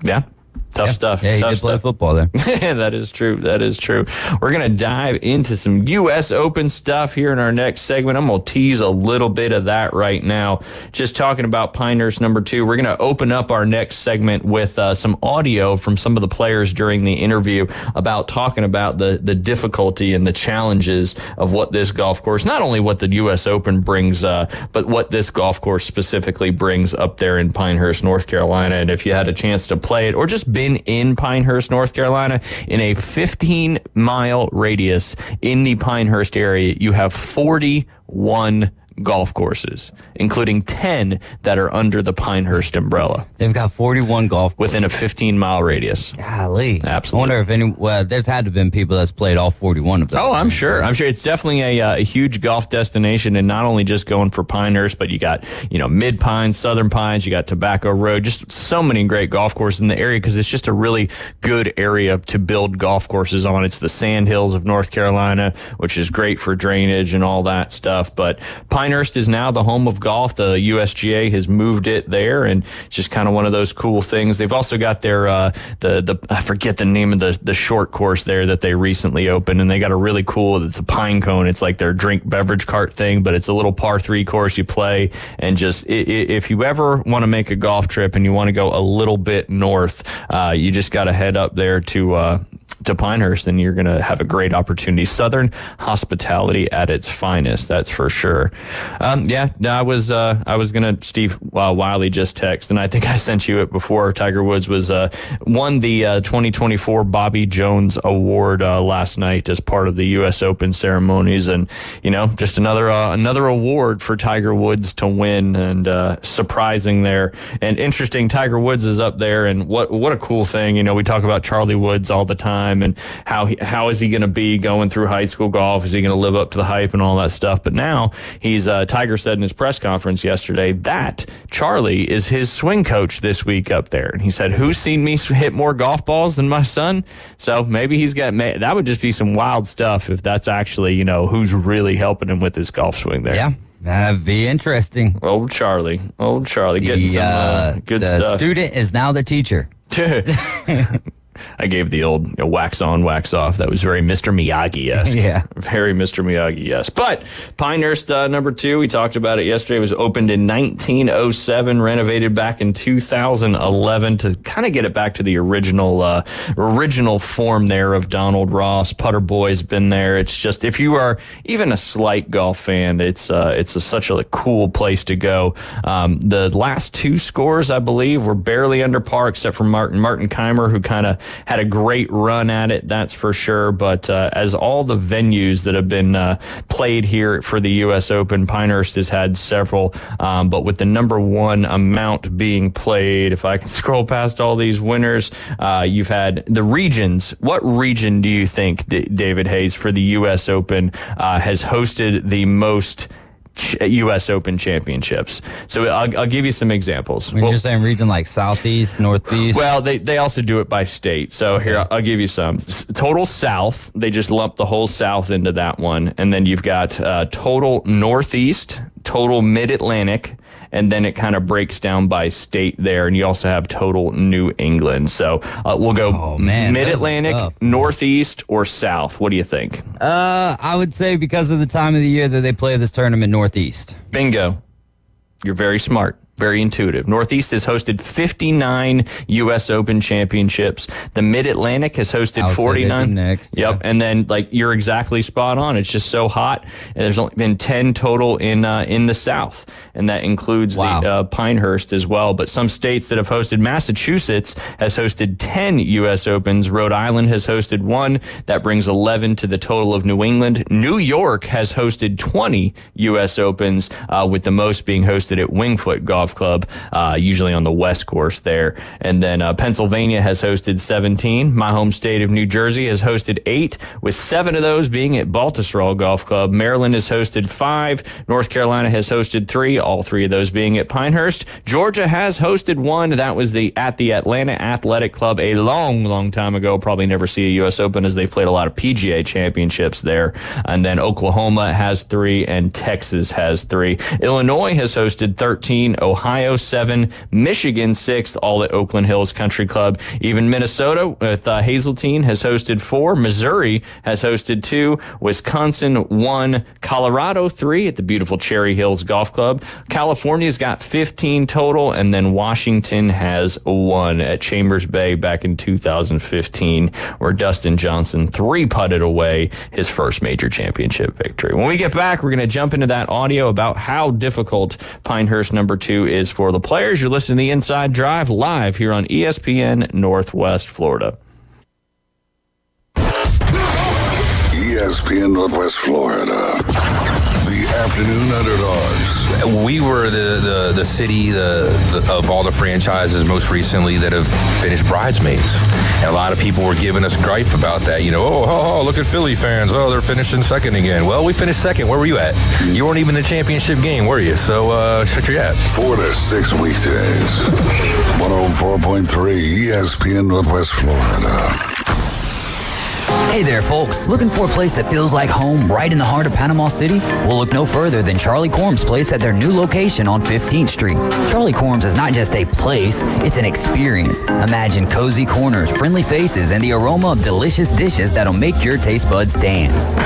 Yeah. Tough stuff. Yeah, he Tough did play stuff. football there. That is true. That is true. We're going to dive into some U.S. Open stuff here in our next segment. I'm going to tease a little bit of that right now. Just talking about Pinehurst number 2. We're going to open up our next segment with some audio from some of the players during the interview about talking about the difficulty and the challenges of what this golf course, not only what the U.S. Open brings, but what this golf course specifically brings up there in Pinehurst, North Carolina. And if you had a chance to play it or just been in Pinehurst, North Carolina, in a 15-mile radius in the Pinehurst area, you have 41 golf courses, including 10 that are under the Pinehurst umbrella. They've got 41 golf courses within a 15-mile radius. Golly. Absolutely. I wonder if there's had to have been people that's played all 41 of them. Oh, I'm sure. It's definitely a huge golf destination, and not only just going for Pinehurst, but you got, Mid Pines, Southern Pines, you got Tobacco Road, just so many great golf courses in the area because it's just a really good area to build golf courses on. It's the Sand Hills of North Carolina, which is great for drainage and all that stuff, but Pinehurst is now the home of golf. The USGA has moved it there, and it's just kind of one of those cool things. They've also got their I forget the name of the short course there that they recently opened, and they got a really cool. It's a pine cone. It's like their drink beverage cart thing, but it's a little par 3 course you play. And just if you ever want to make a golf trip and you want to go a little bit north, you just got to head up there to Pinehurst, and you're going to have a great opportunity. Southern hospitality at its finest, that's for sure. I was going to, Steve Wiley just texted, and I think I sent you it before. Tiger Woods won the 2024 Bobby Jones Award last night as part of the U.S. Open ceremonies, and just another award for Tiger Woods to win, and surprising there and interesting. Tiger Woods is up there, and what a cool thing. We talk about Charlie Woods all the time, and how is he going to be going through high school golf? Is he going to live up to the hype and all that stuff? But now Tiger said in his press conference yesterday that Charlie is his swing coach this week up there, and he said, "Who's seen me hit more golf balls than my son?" So maybe that would just be some wild stuff if that's actually who's really helping him with his golf swing there. Yeah. That'd be interesting. Old Charlie, getting some good stuff. The student is now the teacher. I gave the old wax on, wax off. That was very Mr. Miyagi-esque. Yeah. Very Mr. Miyagi-esque. But Pinehurst number 2, we talked about it yesterday, was opened in 1907, renovated back in 2011 to kind of get it back to the original form there of Donald Ross. Putter Boy's been there. It's just, if you are even a slight golf fan, it's such a cool place to go. The last 2 scores, I believe, were barely under par, except for Martin Keimer, who kind of had a great run at it, that's for sure. But as all the venues that have been played here for the U.S. Open, Pinehurst has had several. But with the number 1 amount being played, if I can scroll past all these winners, you've had the regions. What region do you think, David Hayes, for the U.S. Open has hosted the most U.S. Open championships? So I'll give you some examples. When you're saying region like Southeast, Northeast? Well, they also do it by state. So here, I'll give you some. Total South, they just lump the whole South into that one. And then you've got total Northeast, total Mid-Atlantic, and then it kind of breaks down by state there. And you also have total New England. So we'll go Mid-Atlantic, Northeast, or South. What do you think? I would say because of the time of the year that they play this tournament, Northeast. Bingo. You're very smart. Very intuitive. Northeast has hosted 59 U.S. Open championships. The Mid-Atlantic has hosted 49. Next, yeah. Yep. And then, you're exactly spot on. It's just so hot. And there's only been 10 total in the South. And that includes the Pinehurst as well. But some states that have hosted, Massachusetts has hosted 10 U.S. Opens. Rhode Island has hosted 1. That brings 11 to the total of New England. New York has hosted 20 U.S. Opens, with the most being hosted at Wingfoot Golf Club, usually on the West Course there. And then Pennsylvania has hosted 17. My home state of New Jersey has hosted 8, with 7 of those being at Baltusrol Golf Club. Maryland has hosted 5. North Carolina has hosted 3, all 3 of those being at Pinehurst. Georgia has hosted 1. That was at the Atlanta Athletic Club a long, long time ago. Probably never see a U.S. Open, as they've played a lot of PGA championships there. And then Oklahoma has 3, and Texas has 3. Illinois has hosted 13. Ohio Ohio 7, Michigan 6th, all at Oakland Hills Country Club. Even Minnesota with Hazeltine has hosted 4. Missouri has hosted 2. Wisconsin 1. Colorado 3 at the beautiful Cherry Hills Golf Club. California's got 15 total, and then Washington has 1 at Chambers Bay back in 2015, where Dustin Johnson 3-putted away his first major championship victory. When we get back, we're going to jump into that audio about how difficult Pinehurst number 2 is for the players. You're listening to the Inside Drive live here on ESPN Northwest Florida. ESPN Northwest Florida. The afternoon underdogs. We were the city of all the franchises most recently that have finished bridesmaids. And a lot of people were giving us gripe about that. You know, oh, look at Philly fans. Oh, they're finishing second again. Well, we finished second. Where were you at? You weren't even in the championship game, were you? So shut your ass. 4 to 6 weekdays. 104.3 ESPN Northwest Florida. Hey there, folks. Looking for a place that feels like home right in the heart of Panama City? Well, look no further than Charlie Corm's Place at their new location on 15th Street. Charlie Corm's is not just a place, it's an experience. Imagine cozy corners, friendly faces, and the aroma of delicious dishes that'll make your taste buds dance.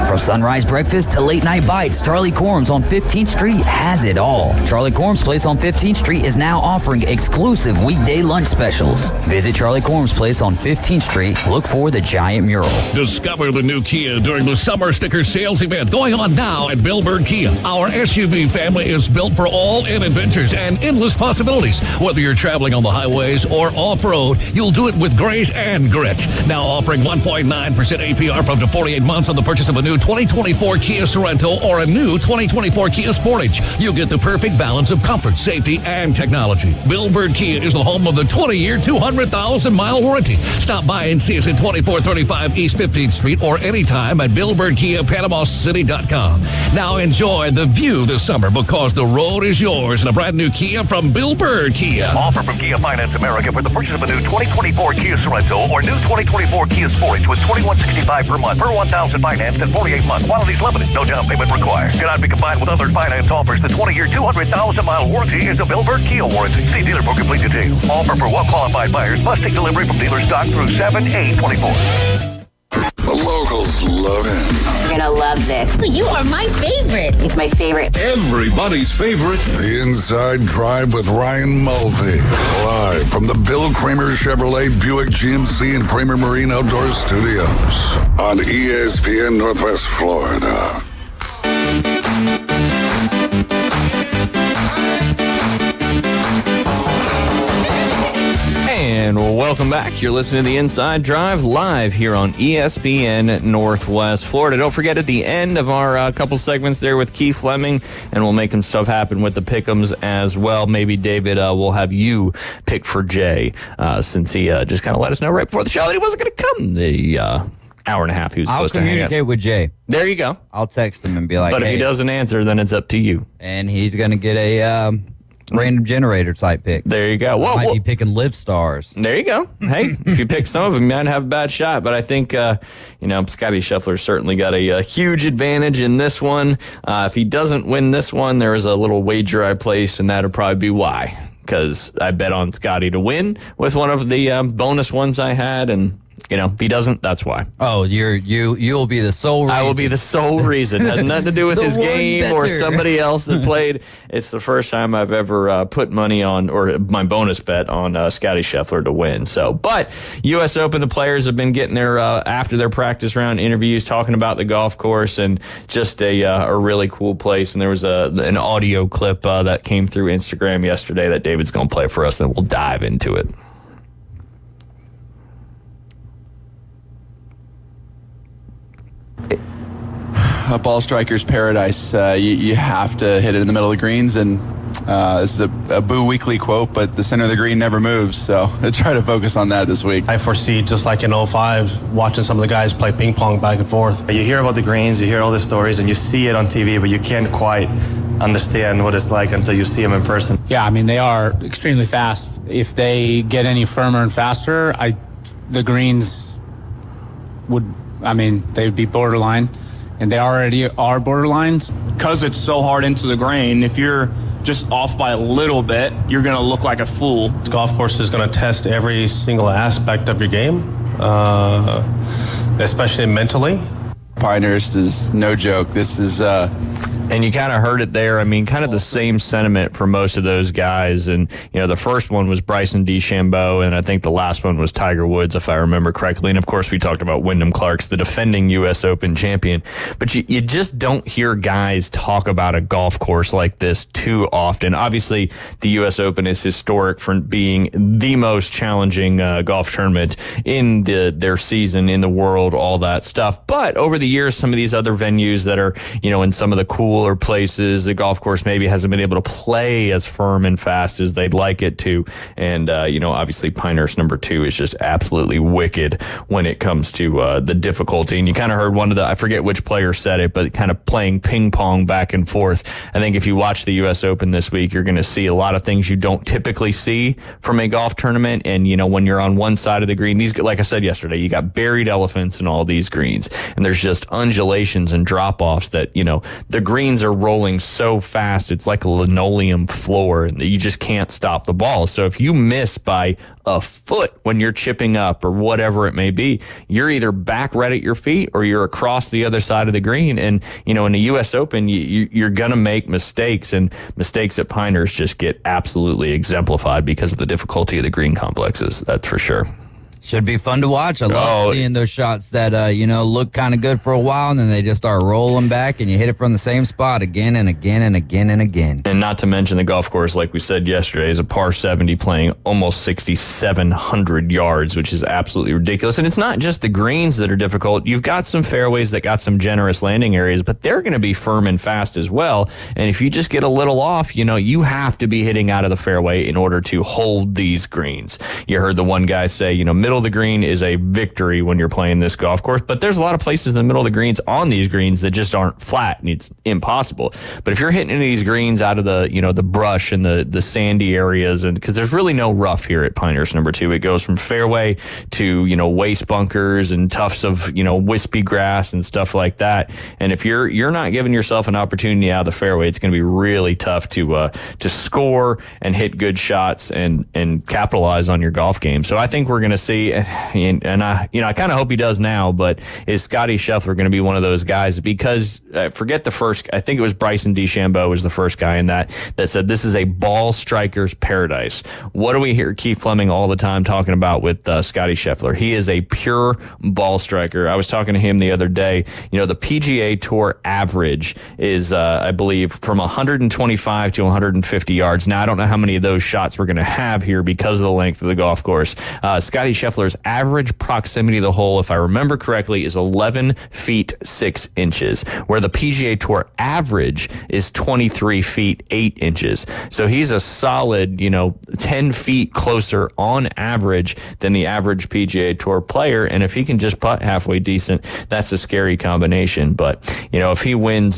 From sunrise breakfast to late night bites, Charlie Corm's on 15th Street has it all. Charlie Corm's Place on 15th Street is now offering exclusive weekday lunch specials. Visit Charlie Corm's Place on 15th Street. Look for the giant mural. Discover the new Kia during the summer sticker sales event going on now at Bill Bird Kia. Our SUV family is built for all-in adventures and endless possibilities. Whether you're traveling on the highways or off-road, you'll do it with grace and grit. Now offering 1.9% APR for up to 48 months on the purchase of a new 2024 Kia Sorento or a new 2024 Kia Sportage. You'll get the perfect balance of comfort, safety, and technology. Bill Bird Kia is the home of the 20-year, 200,000-mile warranty. Stop by and see us at 2435 East 15th Street or anytime at BillBirdKia.PanamaCity.com. Now enjoy the view this summer because the road is yours in a brand new Kia from Bill Bird Kia. Offer from Kia Finance America for the purchase of a new 2024 Kia Sorento or new 2024 Kia Sportage with $2,165 per month per 1,000 financed and 48 months. Quality is limited. No down payment required. Cannot be combined with other finance offers. The 20-year, 200,000-mile warranty is a Bill Bird Kia warranty. See dealer for complete details. Offer for well-qualified buyers. Must take delivery from dealer stock through 7/8/24. The locals love him. You're gonna love this. You are my favorite. It's my favorite. Everybody's favorite. The Inside Drive with Ryan Mulvey. Live from the Bill Kramer Chevrolet Buick GMC and Kramer Marine Outdoor Studios on ESPN Northwest Florida. And welcome back. You're listening to the Inside Drive live here on ESPN Northwest Florida. Don't forget at the end of our couple segments there with Keith Fleming, and we'll make some stuff happen with the pick'ems as well. Maybe David will have you pick for Jay since he just kind of let us know right before the show that he wasn't going to come the hour and a half he was supposed to hang out. I'll communicate with Jay. There you go. I'll text him and be like, but if he doesn't answer, then it's up to you. And he's going to get a random generator type pick. There you go. Well, might be picking Live Stars. There you go. Hey, if you pick some of them, you might have a bad shot. But I think, Scotty Scheffler certainly got a huge advantage in this one. If he doesn't win this one, there is a little wager I placed, and that'll probably be why. Because I bet on Scotty to win with one of the bonus ones I had, and if he doesn't, that's why. Oh, you'll be the sole reason. I will be the sole reason. It has nothing to do with his game or somebody else that played. It's the first time I've ever put money on, or my bonus bet on Scotty Scheffler to win. So, but U.S. Open, the players have been getting their after their practice round interviews, talking about the golf course and just a really cool place. And there was an audio clip that came through Instagram yesterday that David's going to play for us, and we'll dive into it. A ball striker's paradise. You have to hit it in the middle of the greens, and this is a Boo Weekly quote, but the center of the green never moves, so I try to focus on that this week. I foresee, just like in 05, watching some of the guys play ping pong back and forth. You hear about the greens, you hear all the stories, and you see it on TV, but you can't quite understand what it's like until you see them in person. Yeah, I mean, they are extremely fast. If they get any firmer and faster, the greens they'd be borderline. And they already are borderlines. Because it's so hard into the grain, if you're just off by a little bit, you're going to look like a fool. This golf course is going to test every single aspect of your game, especially mentally. Pinehurst is no joke. This is and you kind of heard it there. I mean, kind of the same sentiment for most of those guys. And, the first one was Bryson DeChambeau, and I think the last one was Tiger Woods, if I remember correctly. And, of course, we talked about Wyndham Clark's the defending U.S. Open champion. But you just don't hear guys talk about a golf course like this too often. Obviously, the U.S. Open is historic for being the most challenging golf tournament in their season, in the world, all that stuff. But over the years, some of these other venues that are, in some of the cooler places, the golf course maybe hasn't been able to play as firm and fast as they'd like it to. And, obviously Pinehurst number 2 is just absolutely wicked when it comes to the difficulty. And you kind of heard one of I forget which player said it, but kind of playing ping pong back and forth. I think if you watch the U.S. Open this week, you're going to see a lot of things you don't typically see from a golf tournament. And, when you're on one side of the green, these, like I said yesterday, you got buried elephants in all these greens. And there's just undulations and drop-offs that, the greens are rolling so fast, it's like a linoleum floor, and you just can't stop the ball. So if you miss by a foot when you're chipping up or whatever it may be, you're either back right at your feet or you're across the other side of the green. And, in the U.S. Open, you're going to make mistakes, and mistakes at Pinehurst just get absolutely exemplified because of the difficulty of the green complexes. That's for sure. Should be fun to watch. I love seeing those shots that, look kind of good for a while, and then they just start rolling back, and you hit it from the same spot again and again and again and again. And not to mention the golf course, like we said yesterday, is a par 70 playing almost 6,700 yards, which is absolutely ridiculous. And it's not just the greens that are difficult. You've got some fairways that got some generous landing areas, but they're going to be firm and fast as well. And if you just get a little off, you have to be hitting out of the fairway in order to hold these greens. You heard the one guy say, middle of the green is a victory when you're playing this golf course, but there's a lot of places in the middle of the greens on these greens that just aren't flat, and it's impossible. But if you're hitting any of these greens out of the the brush and the sandy areas, and because there's really no rough here at Pinehurst number 2, it goes from fairway to waste bunkers and tufts of wispy grass and stuff like that. And if you're not giving yourself an opportunity out of the fairway, it's going to be really tough to score and hit good shots and capitalize on your golf game. So I think we're going to see. And I kind of hope he does now, but is Scotty Scheffler going to be one of those guys? Because forget the first, I think it was Bryson DeChambeau was the first guy in that said this is a ball striker's paradise. What do we hear Keith Fleming all the time talking about with Scotty Scheffler? He is a pure ball striker. I was talking to him the other day. The PGA Tour average is, I believe, from 125 to 150 yards. Now, I don't know how many of those shots we're going to have here because of the length of the golf course. Scotty Scheffler's average proximity to the hole, if I remember correctly, is 11 feet 6 inches, where the PGA Tour average is 23 feet 8 inches. So he's a solid, 10 feet closer on average than the average PGA Tour player. And if he can just putt halfway decent, that's a scary combination. But, if he wins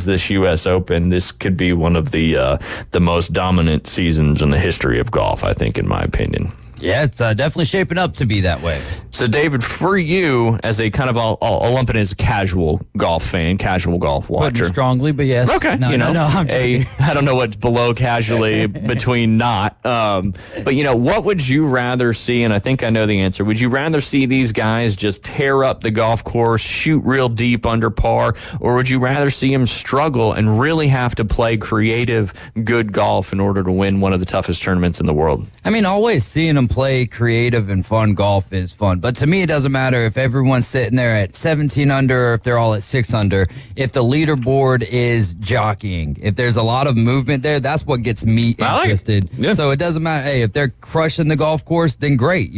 this U.S. Open, this could be one of the most dominant seasons in the history of golf, I think, in my opinion. Yeah, it's definitely shaping up to be that way. So, David, for you, as a kind of, I'll lump it as a casual golf fan, casual golf watcher. Putting strongly, but yes. Okay. No, I don't know what's below casually between not. But, what would you rather see? And I think I know the answer. Would you rather see these guys just tear up the golf course, shoot real deep under par, or would you rather see them struggle and really have to play creative, good golf in order to win one of the toughest tournaments in the world? I mean, always seeing them play creative and fun golf is fun. But to me, it doesn't matter if everyone's sitting there at 17 under or if they're all at 6 under. If the leaderboard is jockeying, if there's a lot of movement there, that's what gets me interested. Yeah. So it doesn't matter. Hey, if they're crushing the golf course, then great,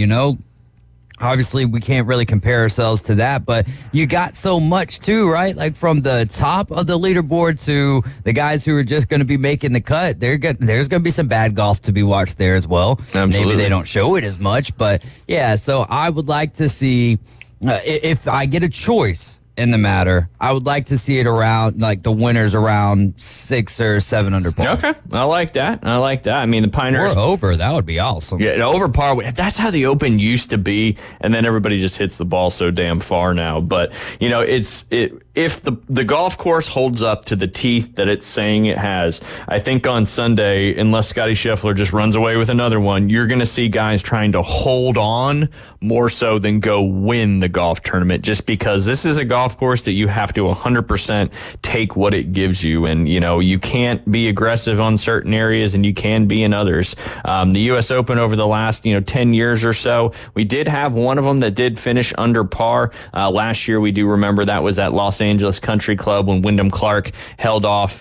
Obviously, we can't really compare ourselves to that, but you got so much too, right? Like from the top of the leaderboard to the guys who are just going to be making the cut. There's going to be some bad golf to be watched there as well. Absolutely. Maybe they don't show it as much, but yeah. So I would like to see if I get a choice in the matter, I would like to see it around, like the winners around 6 or 7 under par. Okay, I like that. I mean, the Pinehurst. Or over, that would be awesome. Yeah, over par. That's how the Open used to be, and then everybody just hits the ball so damn far now. But if the golf course holds up to the teeth that it's saying it has, I think on Sunday, unless Scotty Scheffler just runs away with another one, you're going to see guys trying to hold on more so than go win the golf tournament, just because this is a golf course that you have to 100% take what it gives you. And, you can't be aggressive on certain areas and you can be in others. The U.S. Open over the last, 10 years or so, we did have one of them that did finish under par. Last year, we do remember that was at Los Angeles Country Club when Wyndham Clark held off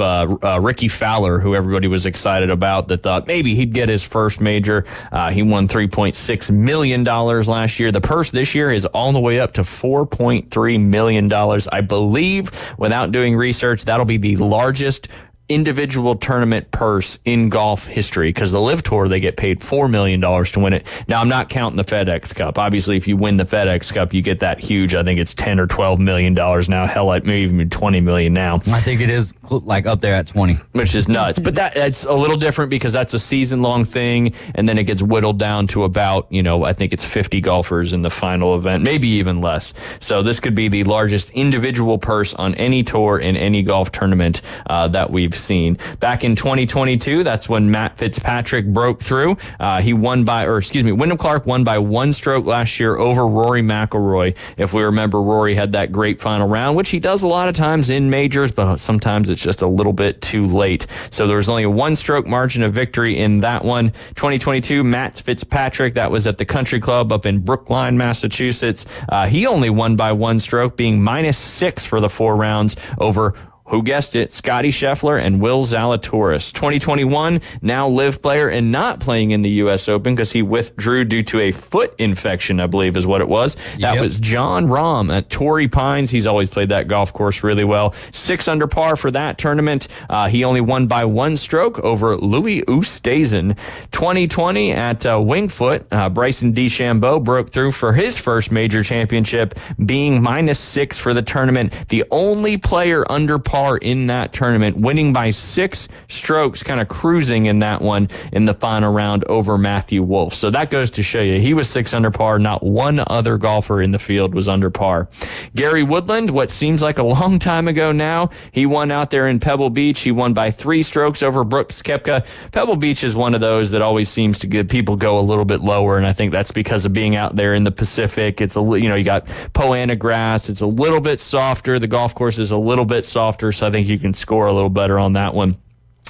Ricky Fowler, who everybody was excited about, that thought maybe he'd get his first major. He won $3.6 million last year. The purse this year is all the way up to $4.3 million. I believe, without doing research, that'll be the largest individual tournament purse in golf history, because the Live Tour, they get paid $4 million to win it. Now, I'm not counting the FedEx Cup. Obviously, if you win the FedEx Cup, you get that huge, I think it's $10 or $12 million now. Hell, it may even be $20 million now. I think it is like up there at 20. Which is nuts. But that's a little different because that's a season-long thing, and then it gets whittled down to about, I think it's 50 golfers in the final event, maybe even less. So this could be the largest individual purse on any tour in any golf tournament that we've seen. Back in 2022, that's when Matt Fitzpatrick broke through. Wyndham Clark won by one stroke last year over Rory McIlroy. If we remember, Rory had that great final round, which he does a lot of times in majors, but sometimes it's just a little bit too late. So there was only a one stroke margin of victory in that one. 2022, Matt Fitzpatrick, that was at the Country Club up in Brookline, Massachusetts. He only won by one stroke, being -6 for the 4 rounds over, who guessed it, Scotty Scheffler and Will Zalatoris. 2021, now Live player and not playing in the U.S. Open because he withdrew due to a foot infection, I believe is what it was. That was John Rahm at Torrey Pines. He's always played that golf course really well. 6 under par for that tournament. He only won by one stroke over Louis Oosthuizen. 2020 at Winged Foot, Bryson DeChambeau broke through for his first major championship, being -6 for the tournament. The only player under par in that tournament, winning by 6 strokes, kind of cruising in that one in the final round over Matthew Wolff. So that goes to show you, he was 6 under par. Not one other golfer in the field was under par. Gary Woodland, what seems like a long time ago now, he won out there in Pebble Beach. He won by 3 strokes over Brooks Koepka. Pebble Beach is one of those that always seems to get people go a little bit lower, and I think that's because of being out there in the Pacific. It's you got Poa annua grass. It's a little bit softer. The golf course is a little bit softer, so I think you can score a little better on that one.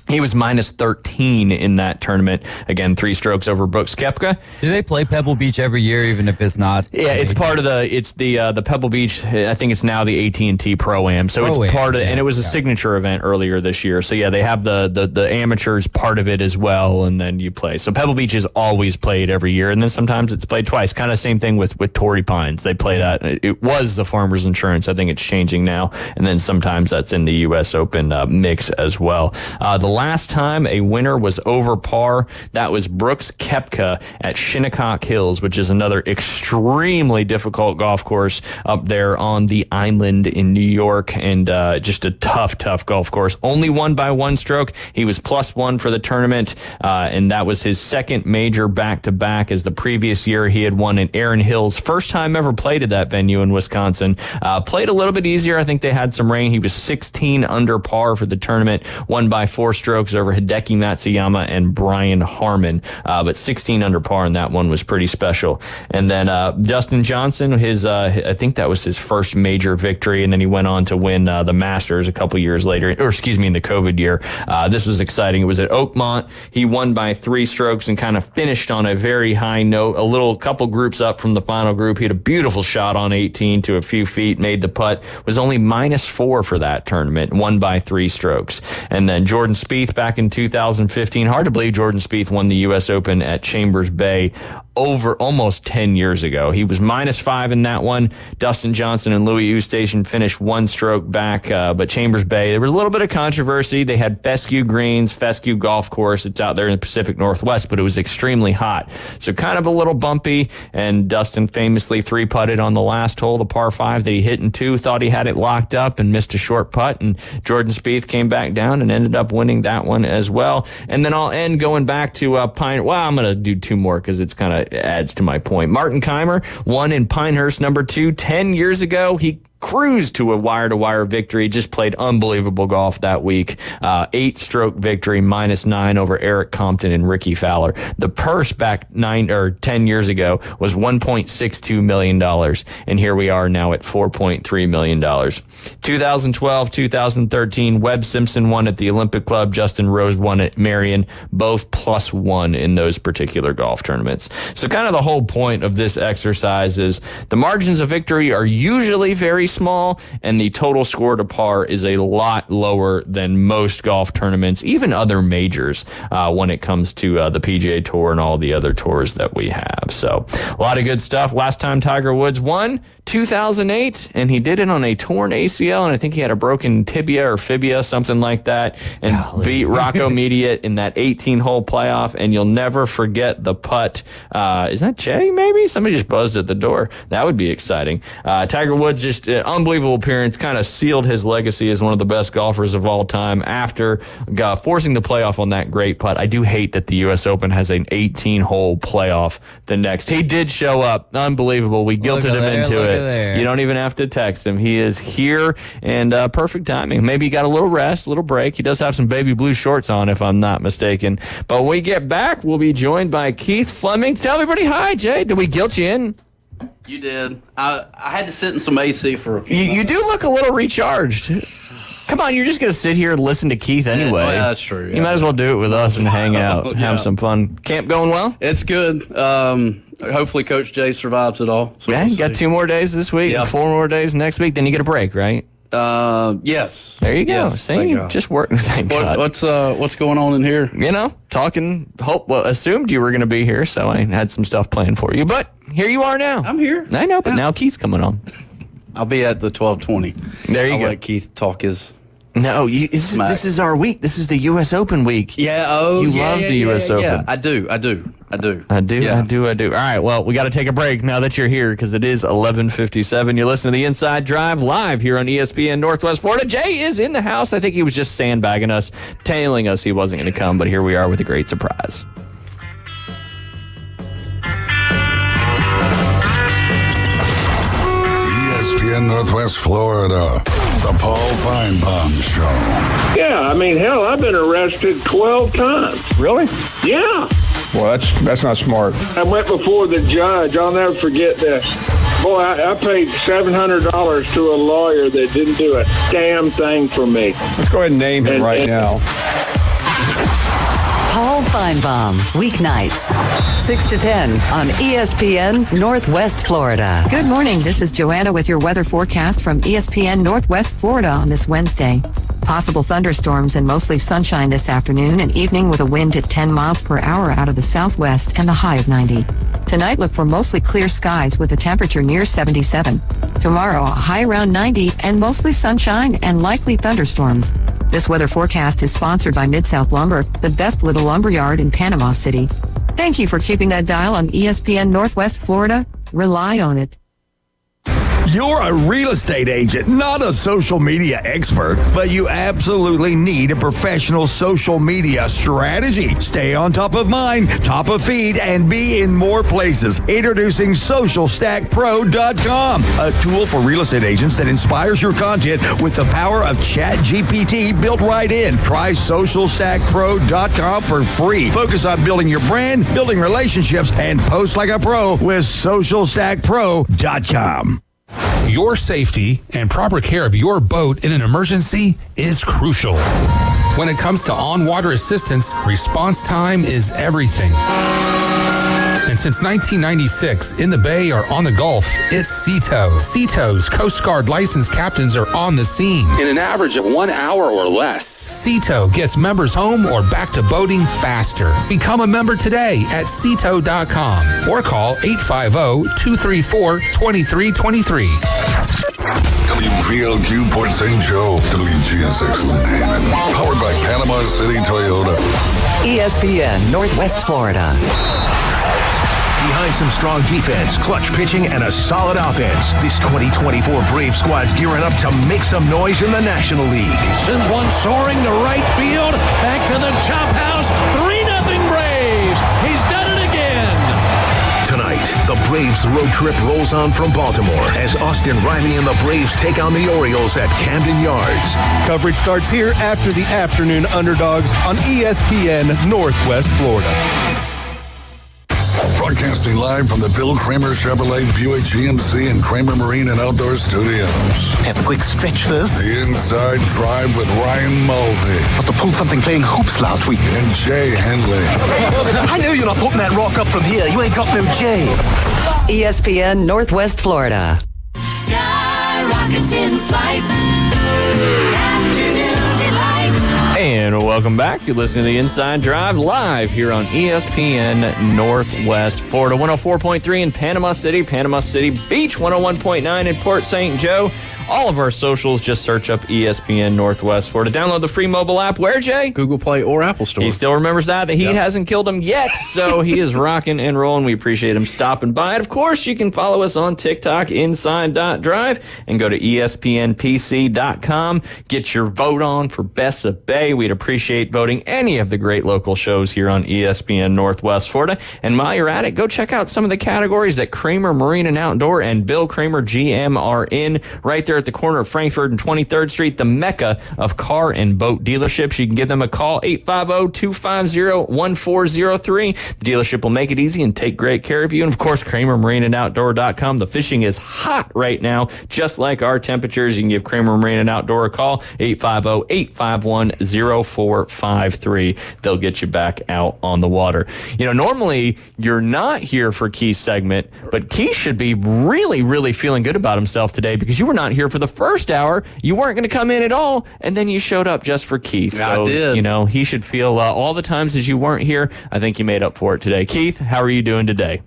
He was -13 in that tournament. Again, 3 strokes over Brooks Koepka. Do they play Pebble Beach every year, even if it's not? Yeah, it's part of the Pebble Beach. I think it's now the AT&T Pro-Am. So it's part of, and it was a signature event earlier this year. So yeah, they have the amateurs part of it as well, and then you play. So Pebble Beach is always played every year, and then sometimes it's played twice. Kind of same thing with Torrey Pines. They play that. It was the Farmers Insurance. I think it's changing now, and then sometimes that's in the U.S. Open mix as well. The last time a winner was over par, that was Brooks Koepka at Shinnecock Hills, which is another extremely difficult golf course up there on the island in New York, and just a tough golf course. Only won by 1 stroke. He was +1 for the tournament, and that was his second major back-to-back, as the previous year he had won in Erin Hills. First time ever played at that venue in Wisconsin. Played a little bit easier. I think they had some rain. He was 16 under par for the tournament, won by 4 strokes over Hideki Matsuyama and Brian Harmon, but 16 under par in that one was pretty special. And then Dustin Johnson, I think that was his first major victory, and then he went on to win the Masters a couple years later, in the COVID year. This was exciting. It was at Oakmont. He won by 3 strokes and kind of finished on a very high note, couple groups up from the final group. He had a beautiful shot on 18 to a few feet, made the putt, was only -4 for that tournament, won by 3 strokes. And then Jordan Spieth back in 2015. Hard to believe Jordan Spieth won the U.S. Open at Chambers Bay over almost 10 years ago. He was -5 in that one. Dustin Johnson and Louis Oosthuizen finished 1 stroke back, but Chambers Bay, there was a little bit of controversy. They had fescue greens, fescue golf course. It's out there in the Pacific Northwest, but it was extremely hot. So kind of a little bumpy, and Dustin famously 3-putted on the last hole, the par 5 that he hit in 2, thought he had it locked up and missed a short putt, and Jordan Spieth came back down and ended up winning that one as well. And then I'll end going back to I'm going to do 2 more because it's kind of adds to my point. Martin Keimer won in Pinehurst number 2 10 years ago. He cruised to a wire-to-wire victory. Just played unbelievable golf that week. 8-stroke victory, -9 over Eric Compton and Ricky Fowler. The purse back 10 years ago was $1.62 million, and here we are now at $4.3 million. 2012, 2013, Webb Simpson won at the Olympic Club. Justin Rose won at Marion, both +1 in those particular golf tournaments. So kind of the whole point of this exercise is the margins of victory are usually very small, and the total score to par is a lot lower than most golf tournaments, even other majors, when it comes to the PGA Tour and all the other tours that we have. So a lot of good stuff. Last time Tiger Woods won, 2008, and he did it on a torn ACL, and I think he had a broken tibia or fibia, something like that, and beat Rocco Mediate in that 18-hole playoff. And you'll never forget the putt. Is that Jay, maybe? Somebody just buzzed at the door. That would be exciting. Tiger Woods, just an unbelievable appearance, kind of sealed his legacy as one of the best golfers of all time after forcing the playoff on that great putt. I do hate that the U.S. Open has an 18-hole playoff the next. He did show up. Unbelievable. We guilted him into it. You don't even have to text him. He is here, and perfect timing. Maybe he got a little rest, a little break. He does have some baby blue shorts on, if I'm not mistaken. But when we get back, we'll be joined by Keith Fleming. Tell everybody hi, Jay. Did we guilt you in? You did. I had to sit in some AC for a few minutes. You do look a little recharged. Come on, you're just going to sit here and listen to Keith anyway. Yeah, that's true. Yeah. You might as well do it with us and hang out, have some fun. Camp going well? It's good. Hopefully Coach Jay survives it all. So you got 2 more days this week, 4 more days next week, then you get a break, right? Yes. There you go. Yes, See, just working. Thank God. What's going on in here? You know, talking. Assumed you were going to be here, so I had some stuff planned for you. But here you are now. I'm here. I know, but now Keith's coming on. I'll be at the 12:20. There you go. Let Keith talk his. No, this is our week. This is the U.S. Open week. Yeah. You love the U.S. Open. Yeah, I do. I do. All right, well, we got to take a break now that you're here because it is 11:57. You're listening to The Inside Drive live here on ESPN Northwest Florida. Jay is in the house. I think he was just sandbagging us, tailing us he wasn't going to come, but here we are with a great surprise. ESPN Northwest Florida, the Paul Feinbaum Show. Yeah, I mean, hell, I've been arrested 12 times. Really? Yeah. Well, that's not smart. I went before the judge. I'll never forget this. Boy, I paid $700 to a lawyer that didn't do a damn thing for me. Let's go ahead and name him right now. Paul Feinbaum, weeknights, 6 to 10 on ESPN Northwest Florida. Good morning. This is Joanna with your weather forecast from ESPN Northwest Florida on this Wednesday. Possible thunderstorms and mostly sunshine this afternoon and evening with a wind at 10 miles per hour out of the southwest and a high of 90. Tonight, look for mostly clear skies with a temperature near 77. Tomorrow, a high around 90 and mostly sunshine and likely thunderstorms. This weather forecast is sponsored by Mid-South Lumber, the best little lumber yard in Panama City. Thank you for keeping that dial on ESPN Northwest Florida. Rely on it. You're a real estate agent, not a social media expert, but you absolutely need a professional social media strategy. Stay on top of mind, top of feed, and be in more places. Introducing SocialStackPro.com, a tool for real estate agents that inspires your content with the power of ChatGPT built right in. Try SocialStackPro.com for free. Focus on building your brand, building relationships, and post like a pro with SocialStackPro.com. Your safety and proper care of your boat in an emergency is crucial. When it comes to on-water assistance, response time is everything. And since 1996, in the Bay or on the Gulf, it's Sea-Tow. Sea-Tow's Coast Guard licensed captains are on the scene in an average of 1 hour or less. Sea-Tow gets members home or back to boating faster. Become a member today at seatow.com or call 850-234-2323. WPLQ Port St. Joe, WGSX Lynn Haven. Powered by Panama City Toyota. ESPN Northwest Florida. Behind some strong defense, clutch pitching, and a solid offense, this 2024 Brave squad's gearing up to make some noise in the National League. He sends one soaring to right field, back to the chop house, 3-0 Braves. He's done it again. Tonight, the Braves road trip rolls on from Baltimore as Austin Riley and the Braves take on the Orioles at Camden Yards. Coverage starts here after the afternoon underdogs on ESPN Northwest Florida. Broadcasting live from the Bill Kramer Chevrolet Buick GMC and Kramer Marine and Outdoor Studios. Have a quick stretch first. The Inside Drive with Ryan Mulvey. Must have pulled something playing hoops last week. And Jay Henley. I know you're not putting that rock up from here. You ain't got no Jay. ESPN Northwest Florida. Sky rockets in flight. Afternoon delight. And welcome back. You're listening to the Inside Drive live here on ESPN Northwest Florida. 104.3 in Panama City Beach, 101.9 in Port St. Joe. All of our socials, just search up ESPN Northwest Florida. Download the free mobile app. Where, Jay? Google Play or Apple Store. He still remembers that. The heat hasn't killed him yet, so he is rocking and rolling. We appreciate him stopping by. And, of course, you can follow us on TikTok, Inside.Drive, and go to ESPNPC.com. Get your vote on for Best of Bay. We'd appreciate voting any of the great local shows here on ESPN Northwest Florida. And while you're at it, go check out some of the categories that Kramer Marine and Outdoor and Bill Kramer GM are in right there at the corner of Frankfurt and 23rd Street, the mecca of car and boat dealerships. You can give them a call, 850-250-1403. The dealership will make it easy and take great care of you. And, of course, KramerMarineandOutdoor.com. The fishing is hot right now, just like our temperatures. You can give Kramer Marine and Outdoor a call, 850-851-0453. They'll get you back out on the water. You know, normally you're not here for Keith's segment, but Keith should be really, really feeling good about himself today because you were not here for the first hour. You weren't going to come in at all, and then you showed up just for Keith. Yeah, so, I did. You know, he should feel all the times as you weren't here. I think you made up for it today. Keith, how are you doing today?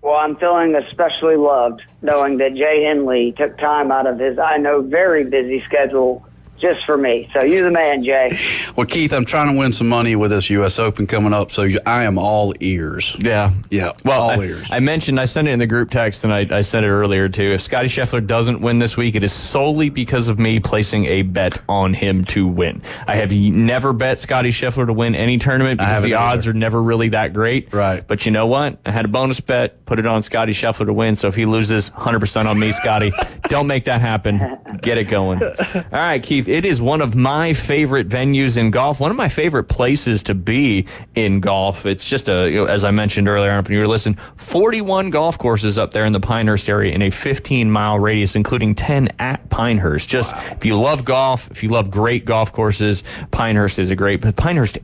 Well, I'm feeling especially loved knowing that Jay Henley took time out of his, I know, very busy schedule just for me. So you're the man, Jay. Well, Keith, I'm trying to win some money with this U.S. Open coming up, so I am all ears. Yeah. Yeah, well, all ears. I mentioned, I sent it in the group text, and I said it earlier, too. If Scotty Scheffler doesn't win this week, it is solely because of me placing a bet on him to win. I have never bet Scotty Scheffler to win any tournament because the odds are never really that great. Right. But you know what? I had a bonus bet, put it on Scotty Scheffler to win, so if he loses, 100% on me, Scotty. Don't make that happen. Get it going. All right, Keith, it is one of my favorite venues in golf, one of my favorite places to be in golf. It's just as I mentioned earlier when you were listening, 41 golf courses up there in the Pinehurst area in a 15-mile radius, including 10 at Pinehurst. Just if you love golf, if you love great golf courses, Pinehurst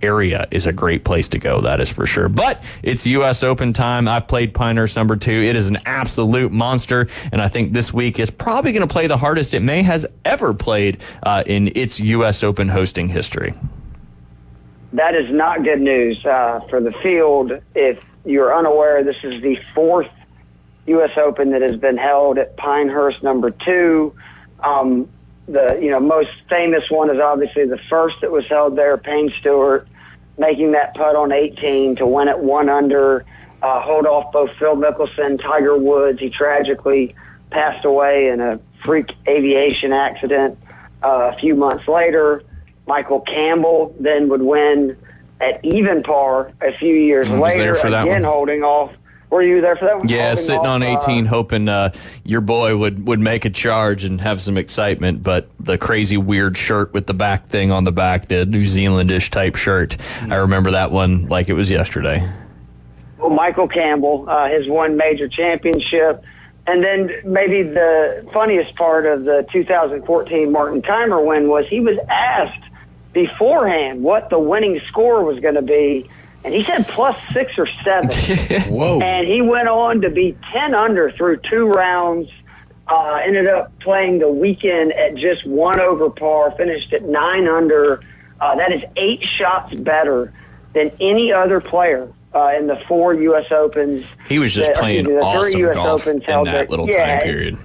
area is a great place to go. That is for sure. But it's U.S. Open time. I've played Pinehurst number 2. It is an absolute monster, and I think this week is probably going to play the hardest it may has ever played in its U.S. Open hosting history. That is not good news for the field. If you're unaware, this is the 4th U.S. Open that has been held at Pinehurst number 2. The most famous one is obviously the first that was held there, Payne Stewart making that putt on 18 to win at 1 under, hold off both Phil Mickelson, Tiger Woods. He tragically passed away in a freak aviation accident. A few months later, Michael Campbell then would win at even par a few years later, again holding off. Were you there for that one? Yeah, sitting on 18, hoping your boy would make a charge and have some excitement, but the crazy weird shirt with the back thing on the back, the New Zealandish type shirt, I remember that one like it was yesterday. Well, Michael Campbell, his one major championship. And then maybe the funniest part of the 2014 Martin Kaymer win was he was asked beforehand what the winning score was going to be, and he said plus 6 or 7. Whoa. And he went on to be 10 under through 2 rounds, ended up playing the weekend at just 1 over par, finished at 9 under. That is 8 shots better than any other player in the 4 U.S. Opens. He was just playing awesome golf in that little time period.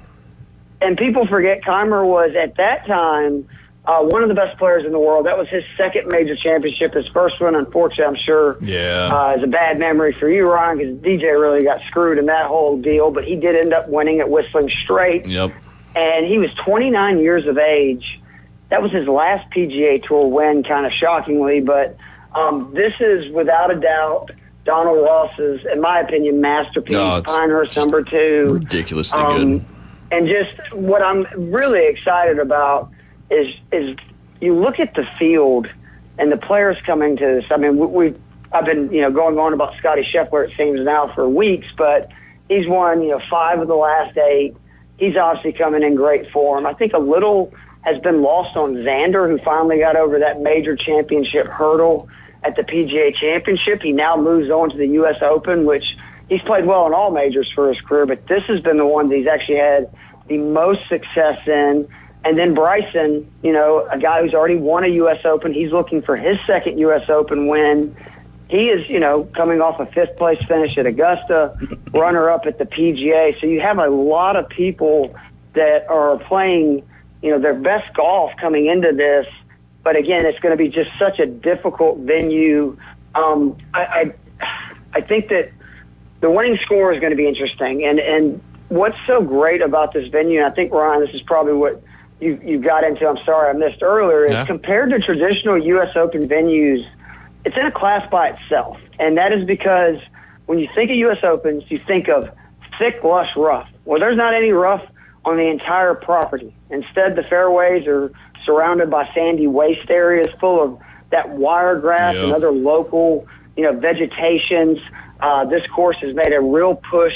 And people forget Kaymer was, at that time, one of the best players in the world. That was his second major championship. His first one, unfortunately, I'm sure, is a bad memory for you, Ryan, because DJ really got screwed in that whole deal. But he did end up winning at Whistling Straits. Yep. And he was 29 years of age. That was his last PGA Tour win, kind of shockingly. But this is, without a doubt, Donald Ross's, in my opinion, masterpiece, Pinehurst number 2. Ridiculously good. And just what I'm really excited about is you look at the field and the players coming to this. I mean, I've been going on about Scotty Scheffler, it seems now, for weeks, but he's won 5 of the last 8. He's obviously coming in great form. I think a little has been lost on Xander, who finally got over that major championship hurdle at the PGA Championship. He now moves on to the U.S. Open, which he's played well in all majors for his career, but this has been the one that he's actually had the most success in. And then Bryson, a guy who's already won a U.S. Open, he's looking for his second U.S. Open win. He is, coming off a 5th-place finish at Augusta, runner-up at the PGA. So you have a lot of people that are playing, their best golf coming into this. But, again, it's going to be just such a difficult venue. I think that the winning score is going to be interesting. And what's so great about this venue, and I think, Ryan, this is probably what you got into, I'm sorry I missed earlier, is compared to traditional U.S. Open venues, it's in a class by itself. And that is because when you think of U.S. Opens, you think of thick, lush rough. Well, there's not any rough on the entire property. Instead, the fairways are surrounded by sandy waste areas full of that wiregrass and other local, vegetations. This course has made a real push,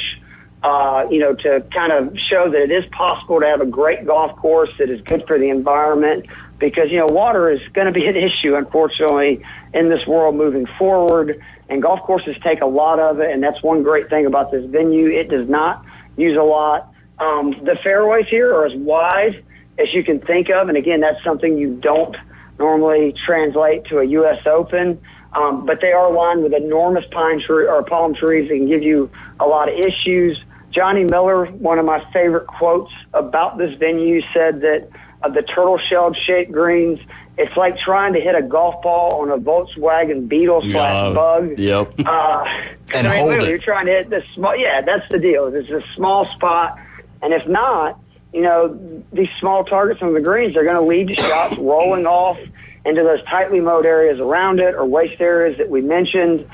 to kind of show that it is possible to have a great golf course that is good for the environment, because, water is going to be an issue, unfortunately, in this world moving forward, and golf courses take a lot of it, and that's one great thing about this venue. It does not use a lot. The fairways here are as wide as you can think of, and again, that's something you don't normally translate to a U.S. Open, but they are lined with enormous palm trees that can give you a lot of issues. Johnny Miller, one of my favorite quotes about this venue, said that of the turtle shell shaped greens, it's like trying to hit a golf ball on a Volkswagen Beetle / Bug. Yep. And hold it. You're trying to hit this small. Yeah, that's the deal. It's a small spot, and if not, these small targets on the greens are going to lead to shots rolling off into those tightly mowed areas around it or waste areas that we mentioned,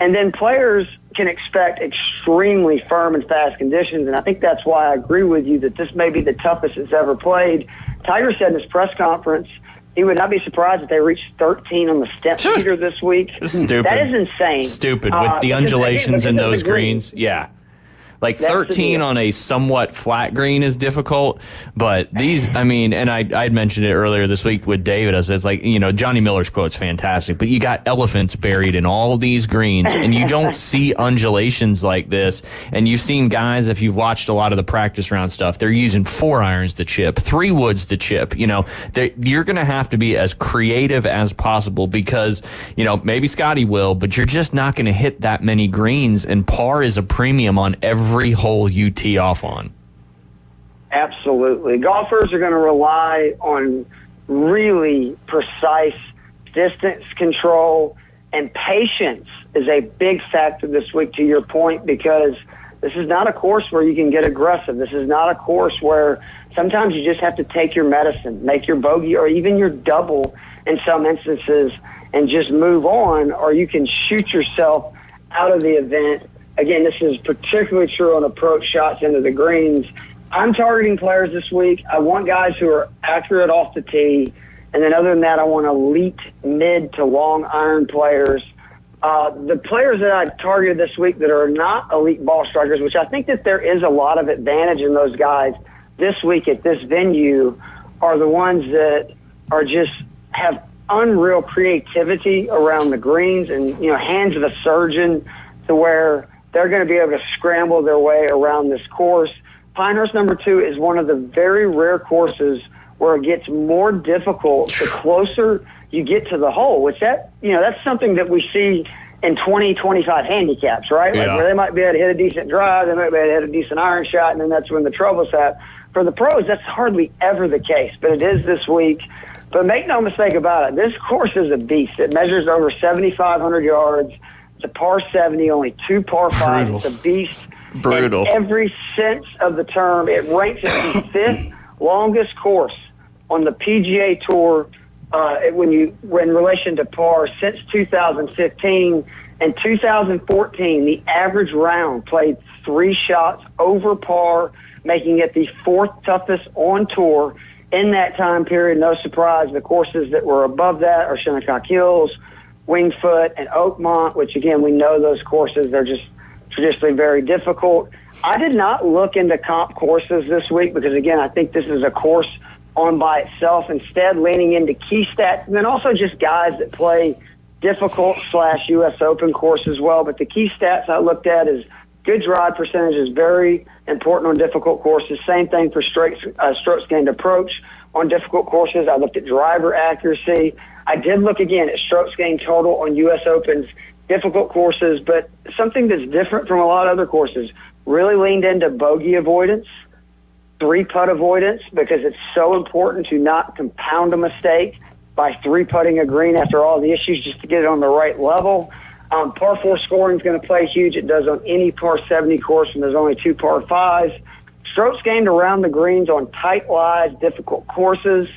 and then players can expect extremely firm and fast conditions, and I think that's why I agree with you that this may be the toughest it's ever played. Tiger said in his press conference he would not be surprised if they reached 13 on the step meter this week. Stupid. That is insane. Stupid with the undulations in those greens. Yeah. Like 13 on a somewhat flat green is difficult, but these, and I'd mentioned it earlier this week with David. I said, it's like, Johnny Miller's quote's fantastic, but you got elephants buried in all these greens, and you don't see undulations like this. And you've seen guys, if you've watched a lot of the practice round stuff, they're using 4 irons to chip, 3 woods to chip. You're going to have to be as creative as possible because, maybe Scotty will, but you're just not going to hit that many greens, and par is a premium on every hole you tee off on. Absolutely. Golfers are going to rely on really precise distance control, and patience is a big factor this week, to your point, because this is not a course where you can get aggressive. This is not a course where sometimes you just have to take your medicine, make your bogey or even your double in some instances, and just move on, or you can shoot yourself out of the event. Again, this is particularly true on approach shots into the greens. I'm targeting players this week. I want guys who are accurate off the tee. And then other than that, I want elite mid to long iron players. The players that I targeted this week that are not elite ball strikers, which I think that there is a lot of advantage in those guys this week at this venue, are the ones that are just have unreal creativity around the greens and, hands of a surgeon, to where they're going to be able to scramble their way around this course. Pinehurst number 2 is one of the very rare courses where it gets more difficult the closer you get to the hole, which that's something that we see in 20, 25 handicaps, right? Yeah. Like where they might be able to hit a decent drive, they might be able to hit a decent iron shot, and then that's when the trouble's at. For the pros, that's hardly ever the case, but it is this week. But make no mistake about it, this course is a beast. It measures over 7,500 yards. It's a par 70, only 2 par 5s. It's a beast. Brutal. In every sense of the term, it ranks as the 5th longest course on the PGA Tour in relation to par since 2015 and 2014, the average round played 3 shots over par, making it the 4th toughest on tour in that time period. No surprise, the courses that were above that are Shinnecock Hills, Winged Foot, and Oakmont, which again, we know those courses, they're just traditionally very difficult. I did not look into comp courses this week because, again, I think this is a course on by itself. Instead, leaning into key stats, and then also just guys that play difficult / U.S. Open course as well. But the key stats I looked at is good drive percentage is very important on difficult courses. Same thing for strokes gained approach on difficult courses. I looked at driver accuracy. I did look again at strokes gained total on U.S. Opens difficult courses, but something that's different from a lot of other courses. Really leaned into bogey avoidance, 3-putt avoidance, because it's so important to not compound a mistake by 3-putting a green after all the issues just to get it on the right level. Par 4 scoring is going to play huge. It does on any par 70 course, and there's only 2 par 5s. Strokes gained around the greens on tight lies, difficult courses,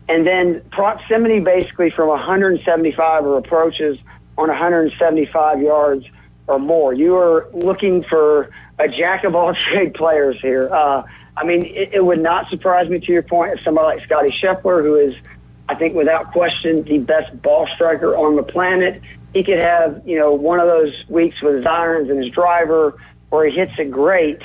and then proximity basically from 175 or approaches on 175 yards or more. You are looking for a jack-of-all-trade players here. I mean, it would not surprise me, to your point, if somebody like Scotty Scheffler, who is, I think, without question, the best ball striker on the planet, he could have, one of those weeks with his irons and his driver where he hits it great.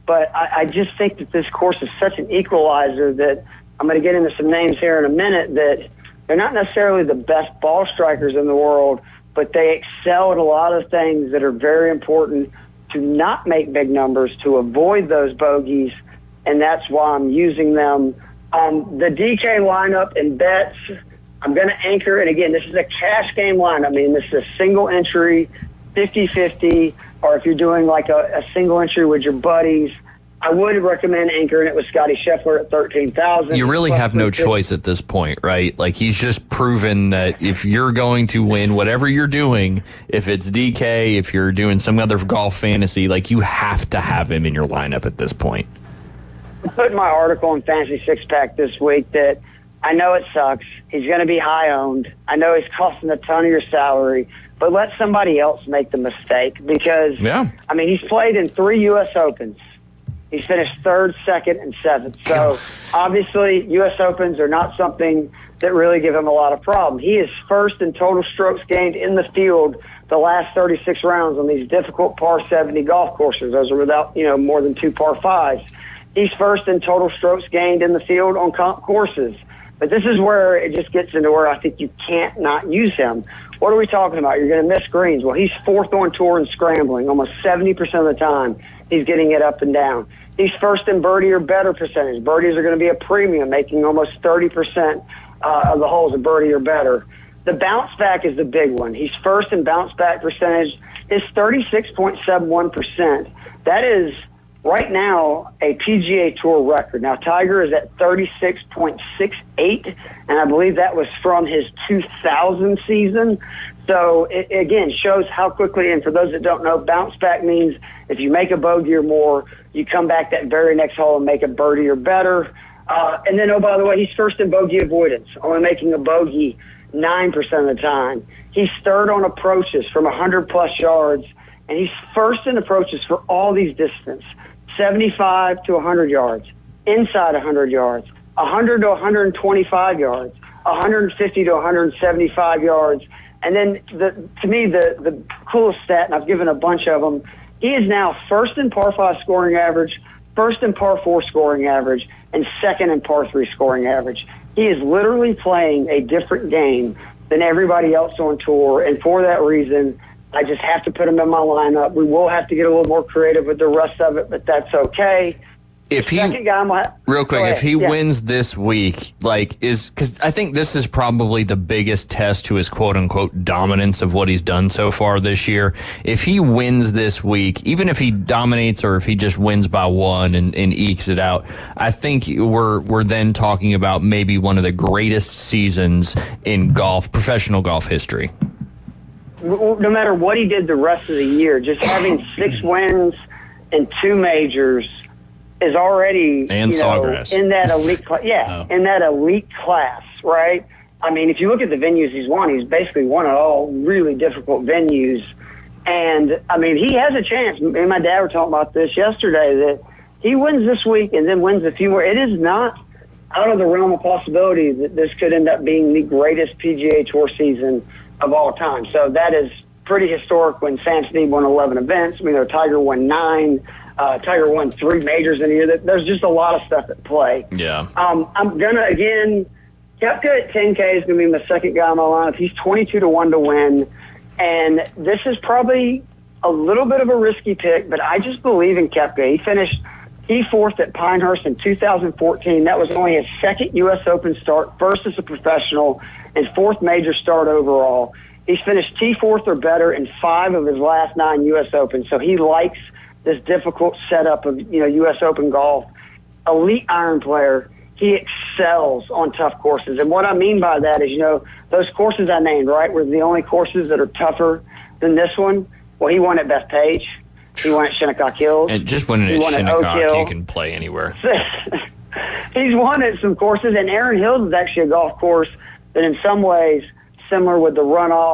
But I just think that this course is such an equalizer that I'm going to get into some names here in a minute that they're not necessarily the best ball strikers in the world, but they excel at a lot of things that are very important to not make big numbers, to avoid those bogeys, and that's why I'm using them. The DK lineup and bets, I'm going to anchor, and again, this is a cash game lineup. I mean, this is a single entry, 50-50, or if you're doing like a single entry with your buddies, I would recommend anchoring it with Scotty Scheffler at 13,000. You really have no choice at this point, right? Like, he's just proven that if you're going to win whatever you're doing, if it's DK, if you're doing some other golf fantasy, like, you have to have him in your lineup at this point. I put in my article in Fantasy Six Pack this week that I know it sucks. He's going to be high owned. I know he's costing a ton of your salary, but let somebody else make the mistake because, I mean, he's played in 3 U.S. Opens. He's finished 3rd, 2nd, and 7th. So, obviously, U.S. Opens are not something that really give him a lot of problem. He is 1st in total strokes gained in the field the last 36 rounds on these difficult par 70 golf courses. Those are without, more than 2 par 5s. He's 1st in total strokes gained in the field on comp courses. But this is where it just gets into where I think you can't not use him. What are we talking about? You're going to miss greens. Well, he's 4th on tour in scrambling. Almost 70% of the time, he's getting it up and down. He's 1st in birdie or better percentage. Birdies are going to be a premium, making almost 30% of the holes a birdie or better. The bounce back is the big one. He's 1st in bounce back percentage. Is 36.71%. That is right now a PGA Tour record. Now, Tiger is at 36.68, and I believe that was from his 2000 season. So, it again, shows how quickly, and for those that don't know, bounce back means if you make a bogey or more, you come back that very next hole and make a birdie or better. And then, oh, by the way, he's 1st in bogey avoidance, only making a bogey 9% of the time. He's 3rd on approaches from 100-plus yards, and he's 1st in approaches for all these distances, 75 to 100 yards, inside 100 yards, 100 to 125 yards, 150 to 175 yards. And then, to me, the coolest stat, and I've given a bunch of them, he is now 1st in par 5 scoring average, 1st in par 4 scoring average, and 2nd in par 3 scoring average. He is literally playing a different game than everybody else on tour, and for that reason, I just have to put him in my lineup. We will have to get a little more creative with the rest of it, but that's okay. If he, real quick, if he wins this week, because I think this is probably the biggest test to his quote-unquote dominance of what he's done so far this year. If he wins this week, even if he dominates or if he just wins by 1 and ekes it out, I think we're then talking about maybe one of the greatest seasons in professional golf history. No matter what he did the rest of the year, just having 6 wins and 2 majors is already and Sawgrass in that elite in that elite class, right? I mean, if you look at the venues he's won, he's basically won at all really difficult venues. And, I mean, he has a chance. Me and my dad were talking about this yesterday, that he wins this week and then wins a few more. It is not out of the realm of possibility that this could end up being the greatest PGA Tour season of all time. So that is pretty historic when Sam Snead won 11 events. I mean, Tiger won 9. Tiger won 3 majors in a year. There's just a lot of stuff at play. Yeah. I'm going to, again, Koepka at 10K is going to be my second guy on my lineup. He's 22-1 to win. And this is probably a little bit of a risky pick, but I just believe in Koepka. He finished T4th at Pinehurst in 2014. That was only his second U.S. Open start, first as a professional, and 4th major start overall. He's finished T4th or better in 5 of his last 9 U.S. Opens, so he likes this difficult setup of U.S. Open golf. Elite iron player. He excels on tough courses. And what I mean by that is, those courses I named, right, were the only courses that are tougher than this one. Well, he won at Bethpage. He won at Shinnecock Hills. And just winning at Shinnecock, you can play anywhere. He's won at some courses, and Erin Hills is actually a golf course that in some ways, similar with the runoff